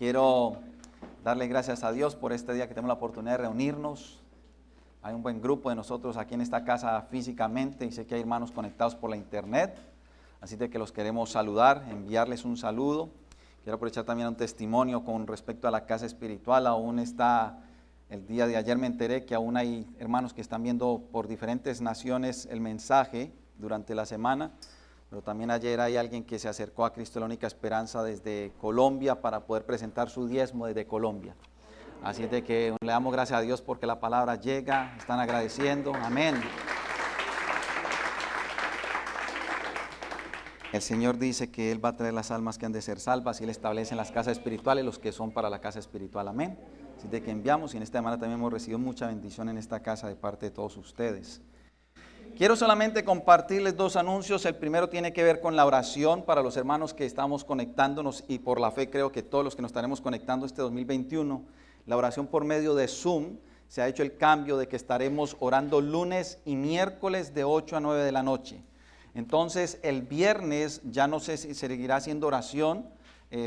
Quiero darle gracias a Dios por este día que tenemos la oportunidad de reunirnos. Hay un buen grupo de nosotros aquí en esta casa físicamente y sé que hay hermanos conectados por la internet. Así de que los queremos saludar, enviarles un saludo. Quiero aprovechar también un testimonio con respecto a la casa espiritual. El día de ayer me enteré que aún hay hermanos que están viendo por diferentes naciones el mensaje durante la semana. Pero también ayer hay alguien que se acercó a Cristo la única esperanza desde Colombia para poder presentar su diezmo desde Colombia. Así es de que le damos gracias a Dios porque la palabra llega, están agradeciendo, amén. El Señor dice que Él va a traer las almas que han de ser salvas y Él establece en las casas espirituales los que son para la casa espiritual, amén. Así de que enviamos y en esta semana también hemos recibido mucha bendición en esta casa de parte de todos ustedes. Quiero solamente compartirles dos anuncios. El primero tiene que ver con la oración para los hermanos que estamos conectándonos y por la fe creo que todos los que nos estaremos conectando este 2021. La oración por medio de Zoom, se ha hecho el cambio de que estaremos orando lunes y miércoles de 8 a 9 de la noche. Entonces el viernes ya no sé si seguirá haciendo oración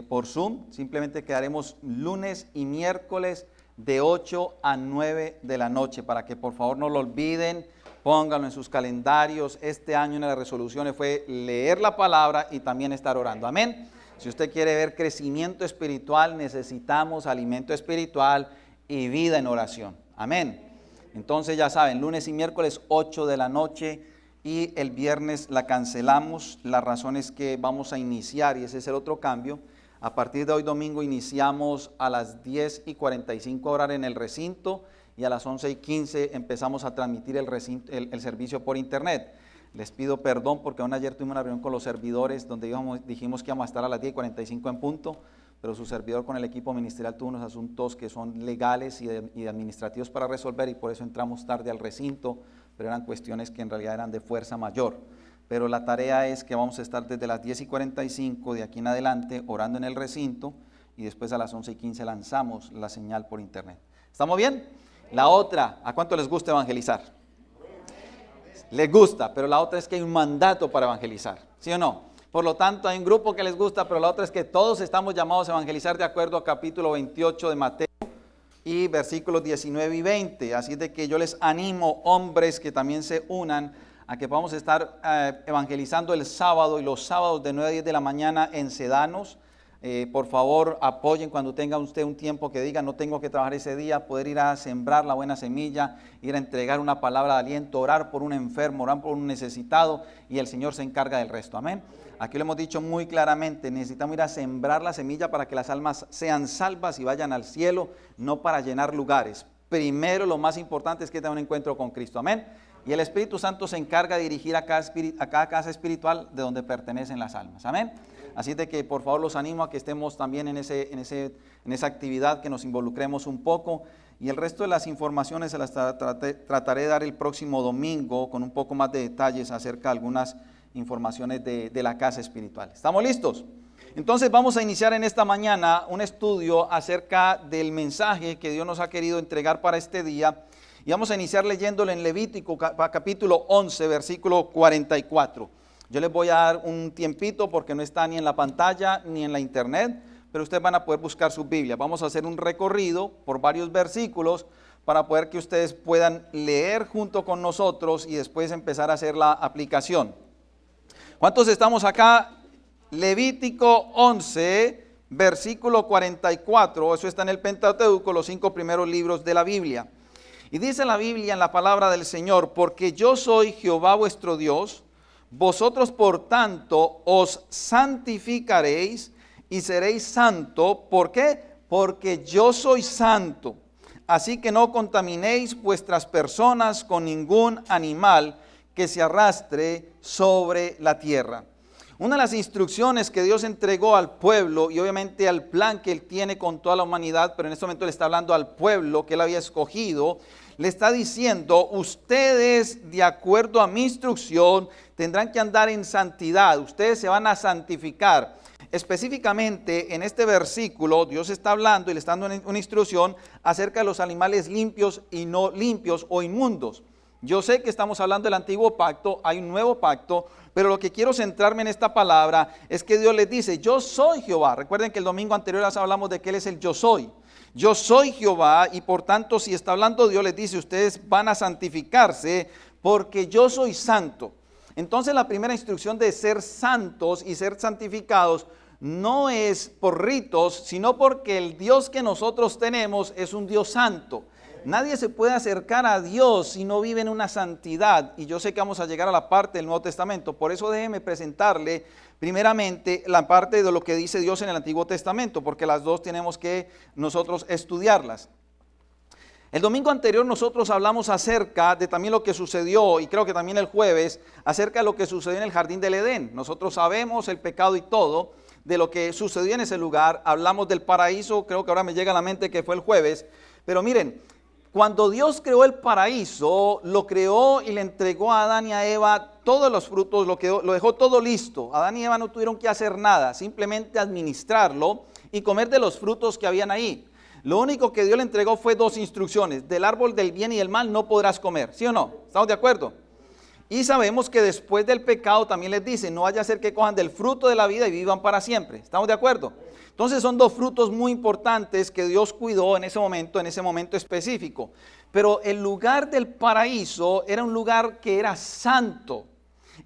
por Zoom, simplemente quedaremos lunes y miércoles de 8 a 9 de la noche para que por favor no lo olviden. Pónganlo en sus calendarios. Este año una de las resoluciones fue leer la palabra y también estar orando. Amén. Si usted quiere ver crecimiento espiritual, necesitamos alimento espiritual y vida en oración. Amén. Entonces ya saben, lunes y miércoles 8 de la noche y el viernes la cancelamos. La razón es que vamos a iniciar, y ese es el otro cambio. A partir de hoy domingo iniciamos a las 10:45 horas en el recinto. Y a las 11:15 empezamos a transmitir el servicio por internet. Les pido perdón porque aún ayer tuvimos una reunión con los servidores donde dijimos que íbamos a estar a las 10:45 en punto, pero su servidor con el equipo ministerial tuvo unos asuntos que son legales y administrativos para resolver y por eso entramos tarde al recinto, pero eran cuestiones que en realidad eran de fuerza mayor. Pero la tarea es que vamos a estar desde las 10:45 de aquí en adelante orando en el recinto y después a las 11:15 lanzamos la señal por internet. ¿Estamos bien? La otra, ¿a cuánto les gusta evangelizar? Les gusta, pero la otra es que hay un mandato para evangelizar, ¿sí o no? Por lo tanto, hay un grupo que les gusta, pero la otra es que todos estamos llamados a evangelizar de acuerdo a capítulo 28 de Mateo y versículos 19 y 20. Así de que yo les animo, hombres, que también se unan a que podamos estar evangelizando el sábado y los sábados de 9 a 10 de la mañana en Sedanos. Por favor, apoyen cuando tenga usted un tiempo que diga no tengo que trabajar ese día, poder ir a sembrar la buena semilla, ir a entregar una palabra de aliento, orar por un enfermo, orar por un necesitado y el Señor se encarga del resto, amén. Aquí lo hemos dicho muy claramente, necesitamos ir a sembrar la semilla para que las almas sean salvas y vayan al cielo, no para llenar lugares. Primero, lo más importante es que tengan un encuentro con Cristo, amén. Y el Espíritu Santo se encarga de dirigir a cada casa espiritual de donde pertenecen las almas, amén. Así de que por favor los animo a que estemos también en esa actividad, que nos involucremos un poco. Y el resto de las informaciones se las trataré de dar el próximo domingo con un poco más de detalles acerca de algunas informaciones de la casa espiritual. ¿Estamos listos? Entonces vamos a iniciar en esta mañana un estudio acerca del mensaje que Dios nos ha querido entregar para este día. Y vamos a iniciar leyéndolo en Levítico capítulo 11, versículo 44. Yo les voy a dar un tiempito porque no está ni en la pantalla ni en la internet, pero ustedes van a poder buscar su Biblia. Vamos a hacer un recorrido por varios versículos para poder que ustedes puedan leer junto con nosotros y después empezar a hacer la aplicación. ¿Cuántos estamos acá? Levítico 11, versículo 44. Eso está en el Pentateuco, los 5 primeros libros de la Biblia. Y dice la Biblia en la palabra del Señor: porque yo soy Jehová vuestro Dios. Vosotros, por tanto, os santificaréis y seréis santo. ¿Por qué? Porque yo soy santo. Así que no contaminéis vuestras personas con ningún animal que se arrastre sobre la tierra. Una de las instrucciones que Dios entregó al pueblo y obviamente al plan que Él tiene con toda la humanidad, pero en este momento le está hablando al pueblo que Él había escogido, le está diciendo: ustedes, de acuerdo a mi instrucción, tendrán que andar en santidad, ustedes se van a santificar. Específicamente en este versículo Dios está hablando y le está dando una instrucción acerca de los animales limpios y no limpios o inmundos. Yo sé que estamos hablando del antiguo pacto, hay un nuevo pacto, pero lo que quiero centrarme en esta palabra es que Dios les dice, yo soy Jehová. Recuerden que el domingo anterior hablamos de que Él es el yo soy. Yo soy Jehová y por tanto si está hablando Dios les dice, ustedes van a santificarse porque yo soy santo. Entonces la primera instrucción de ser santos y ser santificados no es por ritos, sino porque el Dios que nosotros tenemos es un Dios santo. Nadie se puede acercar a Dios si no vive en una santidad. Y yo sé que vamos a llegar a la parte del Nuevo Testamento. Por eso déjeme presentarle primeramente la parte de lo que dice Dios en el Antiguo Testamento, porque las dos tenemos que nosotros estudiarlas. El domingo anterior nosotros hablamos acerca de también lo que sucedió, y creo que también el jueves, acerca de lo que sucedió en el Jardín del Edén. Nosotros sabemos el pecado y todo de lo que sucedió en ese lugar. Hablamos del paraíso, creo que ahora me llega a la mente que fue el jueves. Pero miren, cuando Dios creó el paraíso, lo creó y le entregó a Adán y a Eva todos los frutos, lo dejó todo listo. Adán y Eva no tuvieron que hacer nada, simplemente administrarlo y comer de los frutos que habían ahí. Lo único que Dios le entregó fue dos instrucciones: del árbol del bien y del mal no podrás comer, ¿sí o no? ¿Estamos de acuerdo? Y sabemos que después del pecado también les dice, no vaya a ser que cojan del fruto de la vida y vivan para siempre. ¿Estamos de acuerdo? Entonces son dos frutos muy importantes que Dios cuidó en ese momento específico. Pero el lugar del paraíso era un lugar que era santo.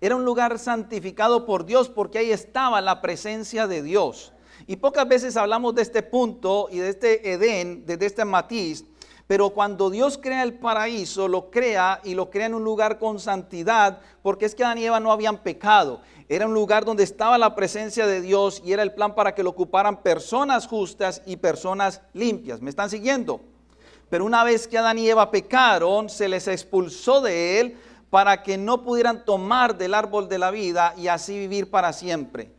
Era un lugar santificado por Dios porque ahí estaba la presencia de Dios. Y pocas veces hablamos de este punto y de este Edén, de este matiz. Pero cuando Dios crea el paraíso, lo crea y lo crea en un lugar con santidad, porque es que Adán y Eva no habían pecado. Era un lugar donde estaba la presencia de Dios y era el plan para que lo ocuparan personas justas y personas limpias. ¿Me están siguiendo? Pero una vez que Adán y Eva pecaron, se les expulsó de él para que no pudieran tomar del árbol de la vida y así vivir para siempre.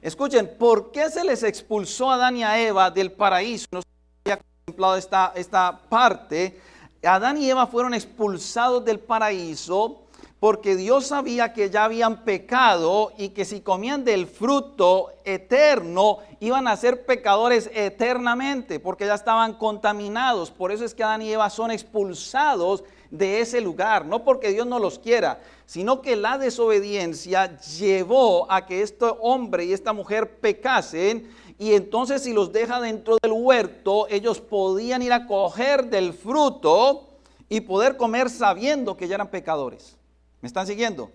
Escuchen, ¿por qué se les expulsó a Adán y a Eva del paraíso? No se había contemplado esta parte. Adán y Eva fueron expulsados del paraíso porque Dios sabía que ya habían pecado y que si comían del fruto eterno iban a ser pecadores eternamente porque ya estaban contaminados. Por eso es que Adán y Eva son expulsados de ese lugar, no porque Dios no los quiera, sino que la desobediencia llevó a que este hombre y esta mujer pecasen. Y entonces si los deja dentro del huerto, ellos podían ir a coger del fruto y poder comer sabiendo que ya eran pecadores. ¿Me están siguiendo?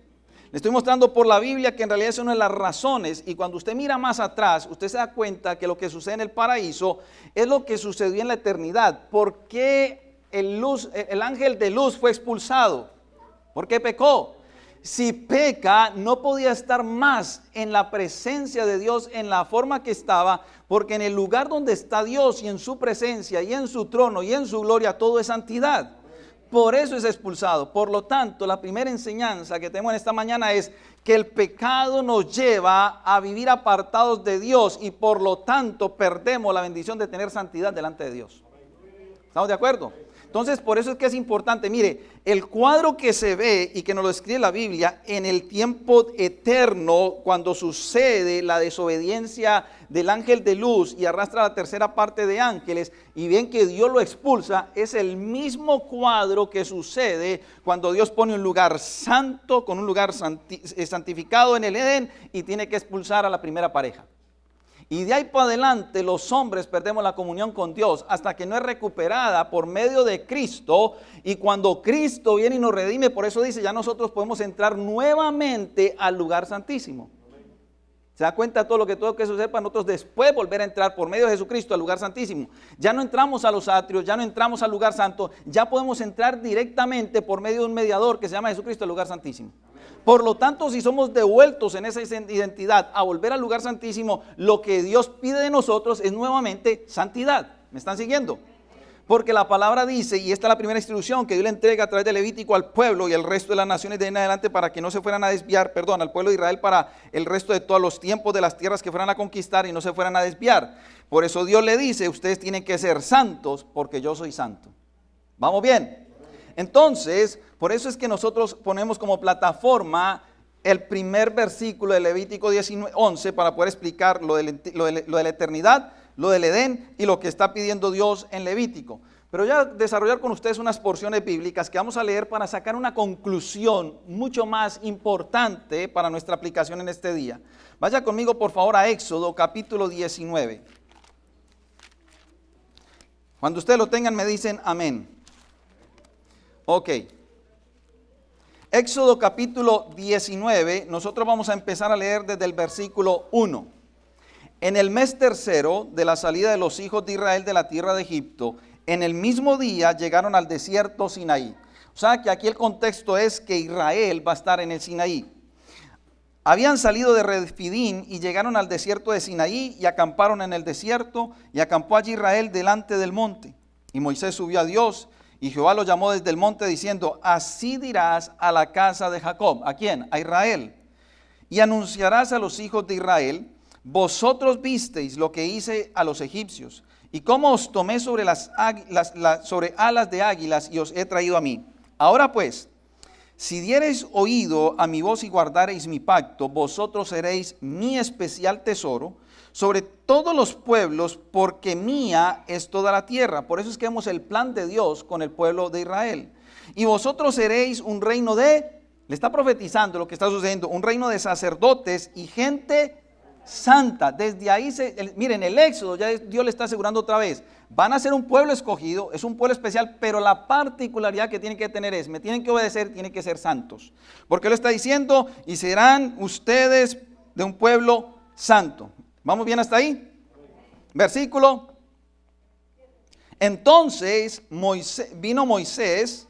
Le estoy mostrando por la Biblia que en realidad es una de las razones, y cuando usted mira más atrás, usted se da cuenta que lo que sucede en el paraíso es lo que sucedió en la eternidad. ¿Por qué el ángel de luz fue expulsado? ¿Por qué pecó? Si peca, no podía estar más en la presencia de Dios en la forma que estaba, porque en el lugar donde está Dios y en su presencia y en su trono y en su gloria, todo es santidad. Por eso es expulsado. Por lo tanto, la primera enseñanza que tenemos en esta mañana es que el pecado nos lleva a vivir apartados de Dios y por lo tanto perdemos la bendición de tener santidad delante de Dios. ¿Estamos de acuerdo? Entonces, por eso es que es importante, mire, el cuadro que se ve y que nos lo escribe la Biblia en el tiempo eterno, cuando sucede la desobediencia del ángel de luz y arrastra la tercera parte de ángeles y ven que Dios lo expulsa, es el mismo cuadro que sucede cuando Dios pone un lugar santo con un lugar santificado en el Edén y tiene que expulsar a la primera pareja. Y de ahí para adelante los hombres perdemos la comunión con Dios hasta que no es recuperada por medio de Cristo. Y cuando Cristo viene y nos redime, por eso dice, ya nosotros podemos entrar nuevamente al lugar santísimo. ¿Se da cuenta todo lo que tuvo que suceder para nosotros después volver a entrar por medio de Jesucristo al lugar santísimo? Ya no entramos a los atrios, ya no entramos al lugar santo, ya podemos entrar directamente por medio de un mediador que se llama Jesucristo al lugar santísimo. Por lo tanto, si somos devueltos en esa identidad a volver al lugar santísimo, lo que Dios pide de nosotros es nuevamente santidad. ¿Me están siguiendo? Porque la palabra dice, y esta es la primera instrucción que Dios le entrega a través de Levítico al pueblo y al resto de las naciones de ahí en adelante para que no se fueran a desviar, al pueblo de Israel para el resto de todos los tiempos de las tierras que fueran a conquistar y no se fueran a desviar. Por eso Dios le dice, ustedes tienen que ser santos porque yo soy santo. ¿Vamos bien? Entonces, por eso es que nosotros ponemos como plataforma el primer versículo de Levítico 11 para poder explicar lo de la eternidad, lo del Edén y lo que está pidiendo Dios en Levítico. pero ya desarrollar con ustedes unas porciones bíblicas que vamos a leer para sacar una conclusión mucho más importante para nuestra aplicación en este día. Vaya conmigo por favor a Éxodo capítulo 19. Cuando ustedes lo tengan me dicen amén. Ok. Éxodo capítulo 19, nosotros vamos a empezar a leer desde el versículo 1. En el mes tercero de la salida de los hijos de Israel de la tierra de Egipto, en el mismo día llegaron al desierto Sinaí. O sea que aquí el contexto es que Israel va a estar en el Sinaí. Habían salido de Refidín y llegaron al desierto de Sinaí y acamparon en el desierto, y acampó allí Israel delante del monte. Y Moisés subió a Dios, y Jehová lo llamó desde el monte diciendo: así dirás a la casa de Jacob. ¿A quién? A Israel. Y anunciarás a los hijos de Israel: vosotros visteis lo que hice a los egipcios, y cómo os tomé sobre sobre alas de águilas y os he traído a mí. Ahora pues, si diereis oído a mi voz y guardareis mi pacto, vosotros seréis mi especial tesoro sobre todos los pueblos, porque mía es toda la tierra. Por eso es que vemos el plan de Dios con el pueblo de Israel. Y vosotros seréis un reino le está profetizando lo que está sucediendo, un reino de sacerdotes y gente santa. Desde ahí, miren, el Éxodo, ya Dios le está asegurando otra vez, van a ser un pueblo escogido, es un pueblo especial, pero la particularidad que tienen que tener es, me tienen que obedecer, tienen que ser santos. Porque Él está diciendo, y serán ustedes de un pueblo santo. ¿Vamos bien hasta ahí? Versículo. Entonces vino Moisés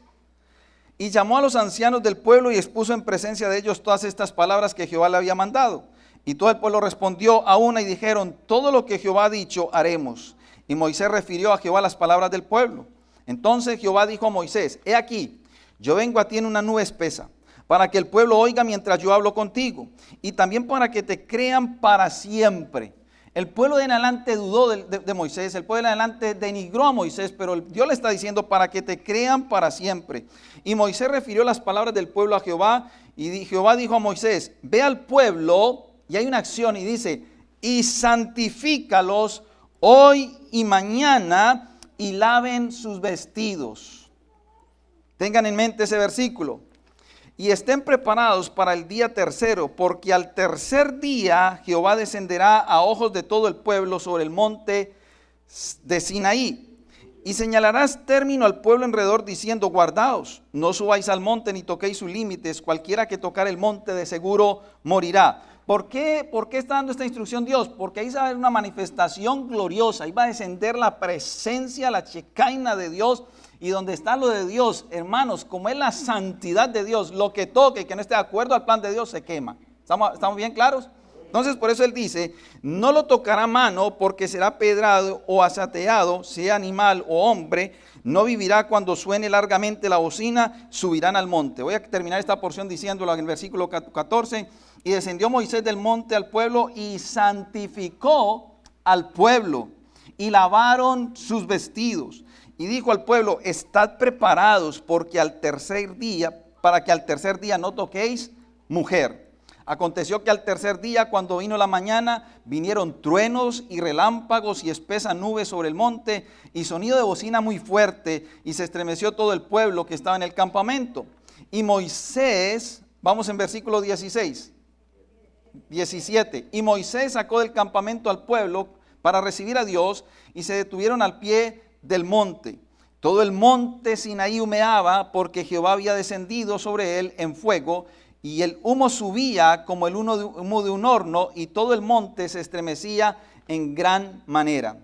y llamó a los ancianos del pueblo y expuso en presencia de ellos todas estas palabras que Jehová le había mandado. Y todo el pueblo respondió a una y dijeron: todo lo que Jehová ha dicho haremos. Y Moisés refirió a Jehová las palabras del pueblo. Entonces Jehová dijo a Moisés: he aquí, yo vengo a ti en una nube espesa, para que el pueblo oiga mientras yo hablo contigo, y también para que te crean para siempre. El pueblo de en adelante dudó de Moisés, el pueblo de en adelante denigró a Moisés, pero Dios le está diciendo para que te crean para siempre. Y Moisés refirió las palabras del pueblo a Jehová, y Jehová dijo a Moisés: ve al pueblo, y hay una acción y dice: y santifícalos hoy y mañana, y laven sus vestidos. Tengan en mente ese versículo. Y estén preparados para el día tercero, porque al tercer día Jehová descenderá a ojos de todo el pueblo sobre el monte de Sinaí. Y señalarás término al pueblo alrededor diciendo: guardaos, no subáis al monte ni toquéis sus límites, cualquiera que tocar el monte de seguro morirá. ¿Por qué está dando esta instrucción Dios? Porque ahí va a haber una manifestación gloriosa, ahí va a descender la presencia, la checaina de Dios. Y donde está lo de Dios, hermanos, como es la santidad de Dios, lo que toque y que no esté de acuerdo al plan de Dios se quema. ¿Estamos bien claros? Entonces por eso Él dice: no lo tocará mano, porque será pedrado o asateado, sea animal o hombre, no vivirá. Cuando suene largamente la bocina, subirán al monte. Voy a terminar esta porción diciéndolo en el versículo 14. Y descendió Moisés del monte al pueblo y santificó al pueblo, y lavaron sus vestidos. Y dijo al pueblo: estad preparados, porque para que al tercer día no toquéis mujer. Aconteció que al tercer día, cuando vino la mañana, vinieron truenos y relámpagos y espesa nube sobre el monte, y sonido de bocina muy fuerte, y se estremeció todo el pueblo que estaba en el campamento. Y Moisés, vamos en versículo 17. Y Moisés sacó del campamento al pueblo para recibir a Dios, y se detuvieron al pie del monte. Todo el monte Sinaí humeaba, porque Jehová había descendido sobre él en fuego, y el humo subía como el humo de un horno, y todo el monte se estremecía en gran manera.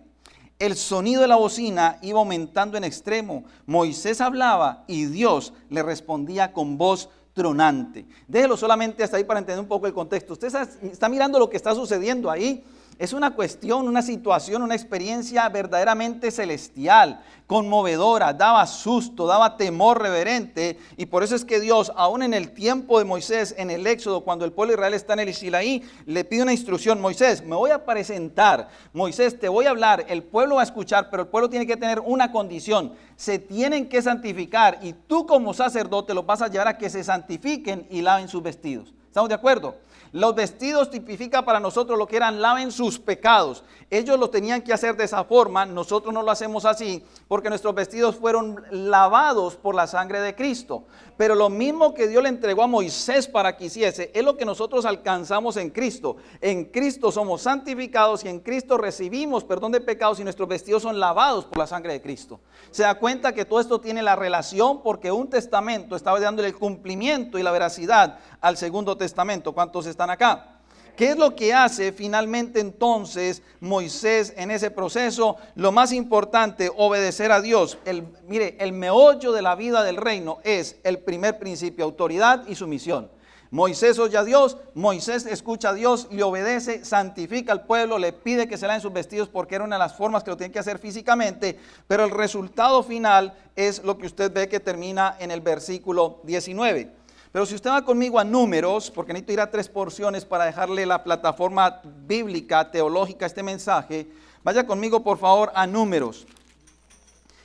El sonido de la bocina iba aumentando en extremo. Moisés hablaba y Dios le respondía con voz tronante. Déjelo solamente hasta ahí para entender un poco el contexto. Usted está mirando lo que está sucediendo ahí. Es una cuestión, una situación, una experiencia verdaderamente celestial, conmovedora, daba susto, daba temor reverente. Y por eso es que Dios, aún en el tiempo de Moisés, en el Éxodo, cuando el pueblo de Israel está en el Sinaí, le pide una instrucción: Moisés, me voy a presentar, Moisés, te voy a hablar, el pueblo va a escuchar, pero el pueblo tiene que tener una condición: se tienen que santificar, y tú como sacerdote los vas a llevar a que se santifiquen y laven sus vestidos. ¿Estamos de acuerdo? Los vestidos tipifican para nosotros lo que eran laven sus pecados. Ellos lo tenían que hacer de esa forma, nosotros no lo hacemos así, porque nuestros vestidos fueron lavados por la sangre de Cristo. Pero lo mismo que Dios le entregó a Moisés para que hiciese, es lo que nosotros alcanzamos en Cristo. En Cristo somos santificados y en Cristo recibimos perdón de pecados y nuestros vestidos son lavados por la sangre de Cristo. Se da cuenta que todo esto tiene la relación porque un testamento estaba dándole el cumplimiento y la veracidad al segundo testamento. ¿Cuántos están acá? ¿Qué es lo que hace finalmente entonces Moisés en ese proceso? Lo más importante, obedecer a Dios. Mire, el meollo de la vida del reino es el primer principio, autoridad y sumisión. Moisés oye a Dios, Moisés escucha a Dios, le obedece, santifica al pueblo, le pide que se laven sus vestidos porque era una de las formas que lo tienen que hacer físicamente, pero el resultado final es lo que usted ve que termina en el versículo 19. Pero si usted va conmigo a Números, porque necesito ir a 3 porciones para dejarle la plataforma bíblica, teológica, este mensaje, vaya conmigo por favor a Números.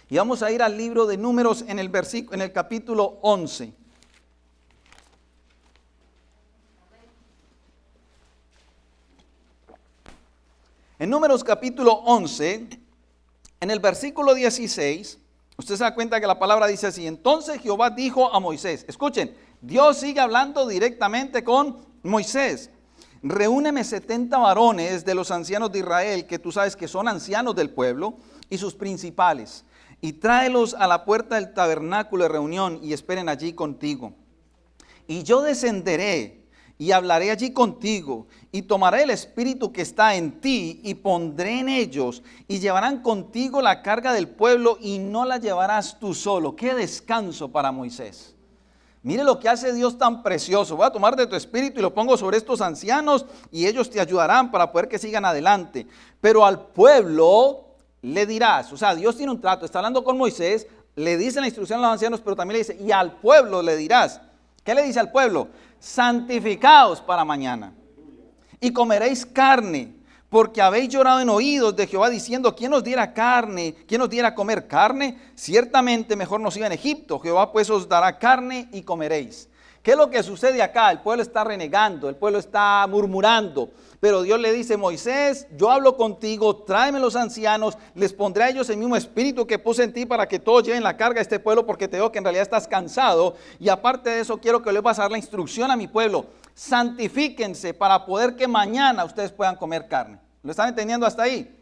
Y vamos a ir al libro de Números en el capítulo 11. En Números capítulo 11, en el versículo 16, usted se da cuenta que la palabra dice así: entonces Jehová dijo a Moisés, escuchen, Dios sigue hablando directamente con Moisés. Reúneme 70 varones de los ancianos de Israel, que tú sabes que son ancianos del pueblo, y sus principales, y tráelos a la puerta del tabernáculo de reunión y esperen allí contigo. Y yo descenderé y hablaré allí contigo, y tomaré el espíritu que está en ti y pondré en ellos, y llevarán contigo la carga del pueblo y no la llevarás tú solo. ¡Qué descanso para Moisés! Mire lo que hace Dios tan precioso. Voy a tomar de tu espíritu y lo pongo sobre estos ancianos y ellos te ayudarán para poder que sigan adelante. Pero al pueblo le dirás, o sea, Dios tiene un trato, está hablando con Moisés, le dice la instrucción a los ancianos, pero también le dice, y al pueblo le dirás. ¿Qué le dice al pueblo? Santificaos para mañana y comeréis carne, porque habéis llorado en oídos de Jehová diciendo, ¿quién nos diera carne? ¿Quién nos diera comer carne? Ciertamente mejor nos iba en Egipto. Jehová pues os dará carne y comeréis. ¿Qué es lo que sucede acá? El pueblo está renegando, el pueblo está murmurando, pero Dios le dice, Moisés, yo hablo contigo, tráeme los ancianos, les pondré a ellos el mismo espíritu que puse en ti para que todos lleven la carga a este pueblo, porque te veo que en realidad estás cansado, y aparte de eso quiero que les vas a dar la instrucción a mi pueblo, santifíquense para poder que mañana ustedes puedan comer carne. ¿Lo están entendiendo hasta ahí?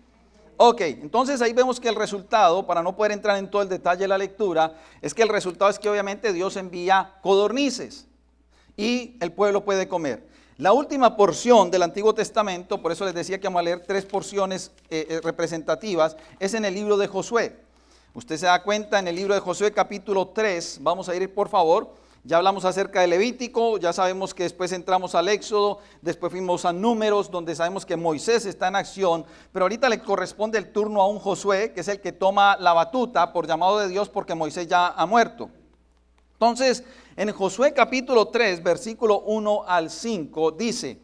Ok, entonces ahí vemos que el resultado, para no poder entrar en todo el detalle de la lectura, es que el resultado es que obviamente Dios envía codornices y el pueblo puede comer. La última porción del Antiguo Testamento, por eso les decía que vamos a leer 3 porciones representativas, es en el libro de Josué. Usted se da cuenta en el libro de Josué capítulo 3, vamos a ir por favor. Ya hablamos acerca de Levítico, ya sabemos que después entramos al Éxodo, después fuimos a Números, donde sabemos que Moisés está en acción, pero ahorita le corresponde el turno a un Josué, que es el que toma la batuta por llamado de Dios, porque Moisés ya ha muerto. Entonces, en Josué capítulo 3, versículo 1 al 5, dice,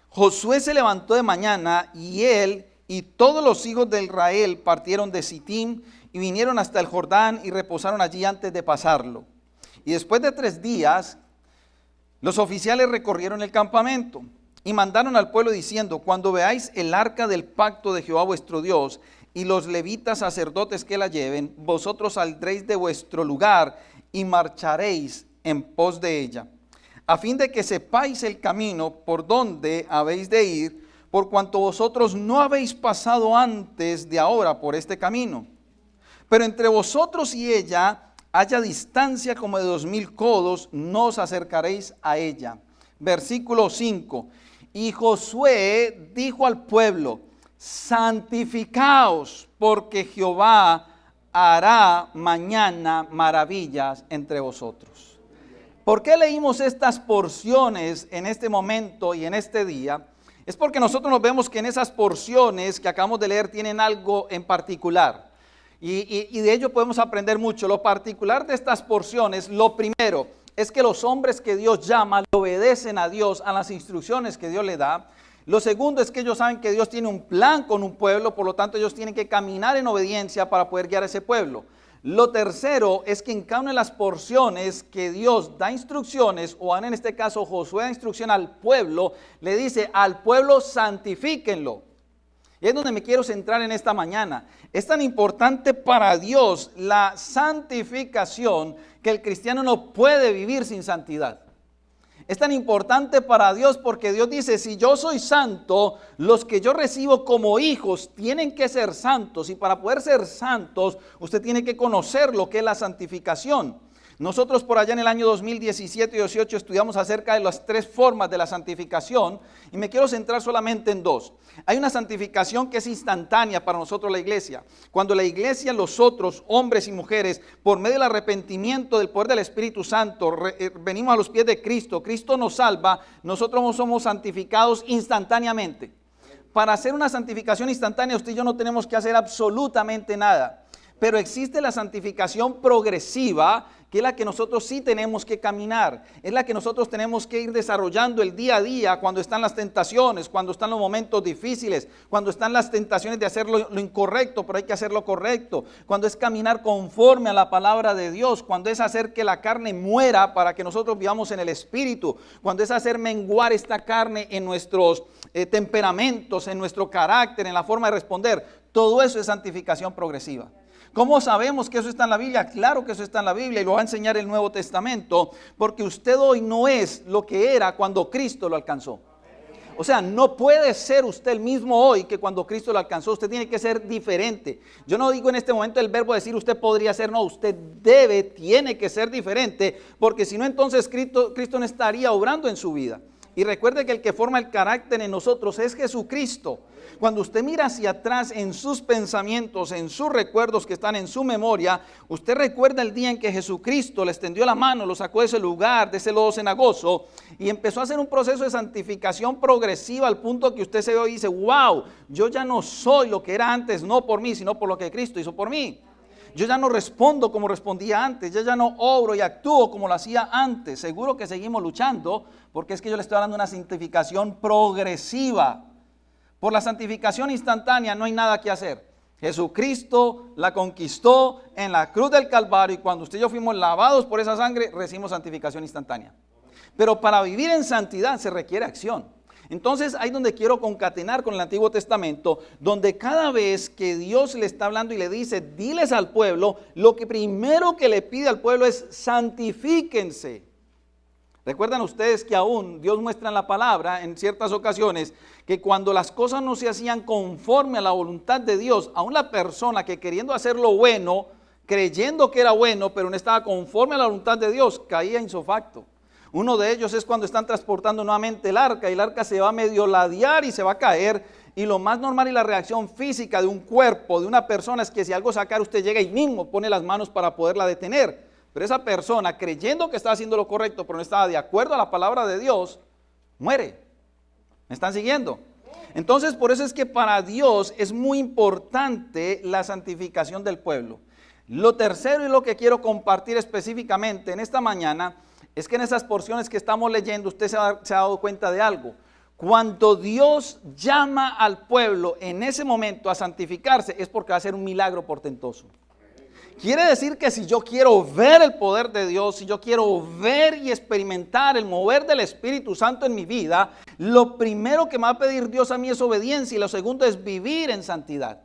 Josué se levantó de mañana y él y todos los hijos de Israel partieron de Sitim y vinieron hasta el Jordán y reposaron allí antes de pasarlo. Y después de 3 días, los oficiales recorrieron el campamento y mandaron al pueblo diciendo, cuando veáis el arca del pacto de Jehová vuestro Dios y los levitas sacerdotes que la lleven, vosotros saldréis de vuestro lugar y marcharéis en pos de ella, a fin de que sepáis el camino por donde habéis de ir, por cuanto vosotros no habéis pasado antes de ahora por este camino. Pero entre vosotros y ella haya distancia como de 2000 codos, no os acercaréis a ella. Versículo 5. Y Josué dijo al pueblo, santificaos, porque Jehová hará mañana maravillas entre vosotros. ¿Por qué leímos estas porciones en este momento y en este día? Es porque nosotros nos vemos que en esas porciones que acabamos de leer tienen algo en particular. Y de ello podemos aprender mucho. Lo particular de estas porciones, lo primero, es que los hombres que Dios llama le obedecen a Dios, a las instrucciones que Dios le da. Lo segundo es que ellos saben que Dios tiene un plan con un pueblo, por lo tanto ellos tienen que caminar en obediencia para poder guiar a ese pueblo. Lo tercero es que en cada una de las porciones que Dios da instrucciones, o en este caso Josué da instrucción al pueblo, le dice al pueblo santifíquenlo. Y es donde me quiero centrar en esta mañana. Es tan importante para Dios la santificación que el cristiano no puede vivir sin santidad. Es tan importante para Dios porque Dios dice, si yo soy santo, los que yo recibo como hijos tienen que ser santos. Y para poder ser santos, usted tiene que conocer lo que es la santificación. Nosotros por allá en el año 2017 y 2018 estudiamos acerca de las 3 formas de la santificación y me quiero centrar solamente en 2. Hay una santificación que es instantánea para nosotros la iglesia. Cuando la iglesia, los otros, hombres y mujeres, por medio del arrepentimiento del poder del Espíritu Santo, venimos a los pies de Cristo, Cristo nos salva, nosotros somos santificados instantáneamente. Para hacer una santificación instantánea usted y yo no tenemos que hacer absolutamente nada. Pero existe la santificación progresiva, que es la que nosotros sí tenemos que caminar. Es la que nosotros tenemos que ir desarrollando el día a día cuando están las tentaciones, cuando están los momentos difíciles, cuando están las tentaciones de hacer lo incorrecto, pero hay que hacer lo correcto. Cuando es caminar conforme a la palabra de Dios, cuando es hacer que la carne muera para que nosotros vivamos en el Espíritu, cuando es hacer menguar esta carne en nuestros temperamentos, en nuestro carácter, en la forma de responder. Todo eso es santificación progresiva. ¿Cómo sabemos que eso está en la Biblia? Claro que eso está en la Biblia y lo va a enseñar el Nuevo Testamento, porque usted hoy no es lo que era cuando Cristo lo alcanzó. O sea, no puede ser usted el mismo hoy que cuando Cristo lo alcanzó. Usted tiene que ser diferente. Yo no digo en este momento el verbo decir usted podría ser, no, usted tiene que ser diferente, porque si no entonces Cristo no estaría obrando en su vida. Y recuerde que el que forma el carácter en nosotros es Jesucristo. Cuando usted mira hacia atrás en sus pensamientos, en sus recuerdos que están en su memoria, usted recuerda el día en que Jesucristo le extendió la mano, lo sacó de ese lugar, de ese lodo cenagoso, y empezó a hacer un proceso de santificación progresiva al punto que usted se ve y dice, wow, yo ya no soy lo que era antes, no por mí, sino por lo que Cristo hizo por mí. Yo ya no respondo como respondía antes, yo ya no obro y actúo como lo hacía antes. Seguro que seguimos luchando, porque es que yo le estoy hablando de una santificación progresiva. Por la santificación instantánea no hay nada que hacer. Jesucristo la conquistó en la cruz del Calvario y cuando usted y yo fuimos lavados por esa sangre, recibimos santificación instantánea. Pero para vivir en santidad se requiere acción. Entonces ahí donde quiero concatenar con el Antiguo Testamento, donde cada vez que Dios le está hablando y le dice, diles al pueblo, lo que primero que le pide al pueblo es santifíquense. Recuerdan ustedes que aún Dios muestra en la palabra en ciertas ocasiones que cuando las cosas no se hacían conforme a la voluntad de Dios, aún la persona que queriendo hacer lo bueno, creyendo que era bueno, pero no estaba conforme a la voluntad de Dios, caía insofacto. Uno de ellos es cuando están transportando nuevamente el arca y el arca se va a medio ladear y se va a caer. Y lo más normal y la reacción física de un cuerpo, de una persona, es que si algo sacar usted llega y mismo pone las manos para poderla detener. Pero esa persona, creyendo que estaba haciendo lo correcto, pero no estaba de acuerdo a la palabra de Dios, muere. ¿Me están siguiendo? Entonces, por eso es que para Dios es muy importante la santificación del pueblo. Lo tercero y lo que quiero compartir específicamente en esta mañana es que en esas porciones que estamos leyendo usted se ha dado cuenta de algo. Cuando Dios llama al pueblo en ese momento a santificarse es porque va a ser un milagro portentoso. Quiere decir que si yo quiero ver el poder de Dios, si yo quiero ver y experimentar el mover del Espíritu Santo en mi vida, lo primero que me va a pedir Dios a mí es obediencia y lo segundo es vivir en santidad.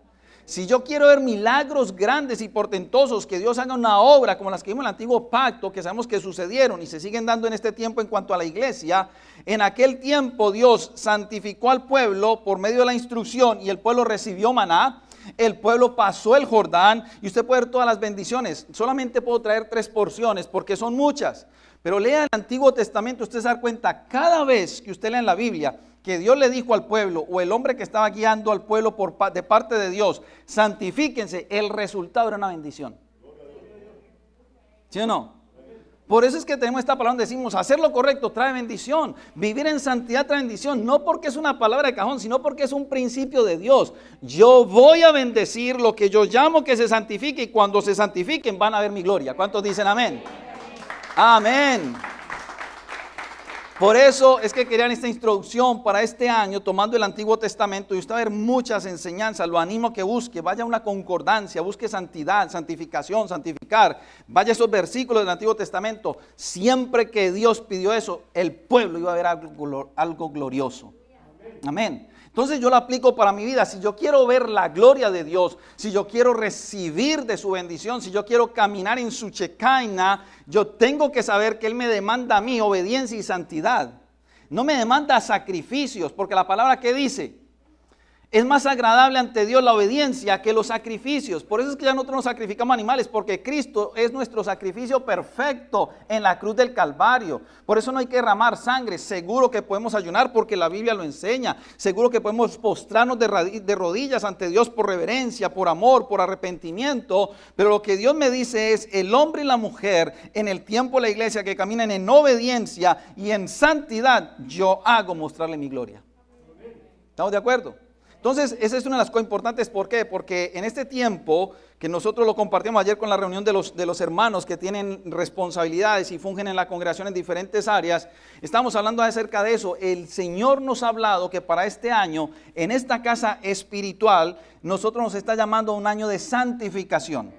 Si yo quiero ver milagros grandes y portentosos, que Dios haga una obra como las que vimos en el antiguo pacto, que sabemos que sucedieron y se siguen dando en este tiempo en cuanto a la iglesia, en aquel tiempo Dios santificó al pueblo por medio de la instrucción y el pueblo recibió maná. El pueblo pasó el Jordán y usted puede ver todas las bendiciones. Solamente puedo traer 3 porciones porque son muchas. Pero lea el Antiguo Testamento, usted se da cuenta cada vez que usted lee en la Biblia que Dios le dijo al pueblo o el hombre que estaba guiando al pueblo de parte de Dios, santifíquense, el resultado era una bendición. ¿Sí o no? Por eso es que tenemos esta palabra donde decimos, hacer lo correcto trae bendición, vivir en santidad trae bendición, no porque es una palabra de cajón, sino porque es un principio de Dios. Yo voy a bendecir lo que yo llamo que se santifique y cuando se santifiquen van a ver mi gloria. ¿Cuántos dicen amén? Amén. Por eso es que querían esta introducción para este año, tomando el Antiguo Testamento, y usted va a ver muchas enseñanzas. Lo animo a que busque, vaya a una concordancia, busque santidad, santificación, santificar. Vaya a esos versículos del Antiguo Testamento. Siempre que Dios pidió eso, el pueblo iba a ver algo glorioso. Amén. Entonces yo lo aplico para mi vida. Si yo quiero ver la gloria de Dios, si yo quiero recibir de su bendición, si yo quiero caminar en su Shekinah, yo tengo que saber que Él me demanda a mí obediencia y santidad. No me demanda sacrificios, porque la palabra que dice, es más agradable ante Dios la obediencia que los sacrificios. Por eso es que ya nosotros no sacrificamos animales, porque Cristo es nuestro sacrificio perfecto en la cruz del Calvario. Por eso no hay que derramar sangre. Seguro que podemos ayunar porque la Biblia lo enseña. Seguro que podemos postrarnos de rodillas ante Dios por reverencia, por amor, por arrepentimiento. Pero lo que Dios me dice es, el hombre y la mujer en el tiempo de la iglesia que caminan en obediencia y en santidad, yo hago mostrarle mi gloria. ¿Estamos de acuerdo? Entonces, esa es una de las cosas importantes. ¿Por qué? Porque en este tiempo, que nosotros lo compartimos ayer con la reunión de los hermanos que tienen responsabilidades y fungen en la congregación en diferentes áreas, estamos hablando acerca de eso. El Señor nos ha hablado que para este año, en esta casa espiritual, nosotros nos está llamando a un año de santificación.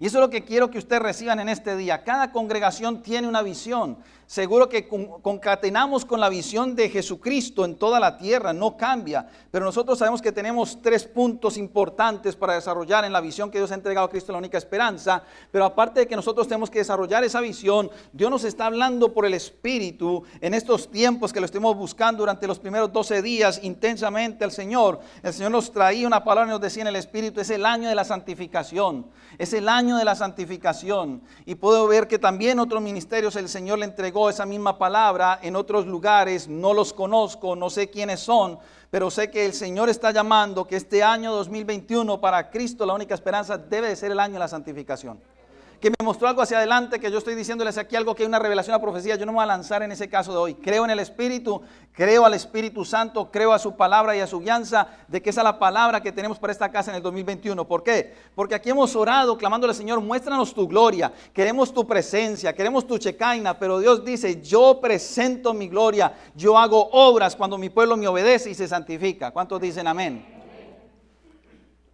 Y eso es lo que quiero que ustedes reciban en este día. Cada congregación tiene una visión. Seguro que concatenamos con la visión de Jesucristo en toda la tierra, no cambia. Pero nosotros sabemos que tenemos 3 puntos importantes para desarrollar en la visión que Dios ha entregado a Cristo, la única esperanza. Pero aparte de que nosotros tenemos que desarrollar esa visión, Dios nos está hablando por el Espíritu en estos tiempos que lo estemos buscando durante los primeros 12 días intensamente al Señor. El Señor nos traía una palabra y nos decía en el Espíritu, es el año de la santificación. Es el año de la santificación. Y puedo ver que también otros ministerios el Señor le entregó esa misma palabra en otros lugares. No los conozco, no sé quiénes son, pero sé que el Señor está llamando que este año 2021 para Cristo, la única esperanza, debe de ser el año de la santificación. Que me mostró algo hacia adelante, que yo estoy diciéndoles aquí algo que hay una revelación, una profecía. Yo no me voy a lanzar en ese caso de hoy. Creo en el Espíritu, creo al Espíritu Santo, creo a su palabra y a su guianza de que esa es la palabra que tenemos para esta casa en el 2021. ¿Por qué? Porque aquí hemos orado clamándole, Señor, muéstranos tu gloria, queremos tu presencia, queremos tu Shekinah, pero Dios dice, yo presento mi gloria, yo hago obras cuando mi pueblo me obedece y se santifica. ¿Cuántos dicen amén?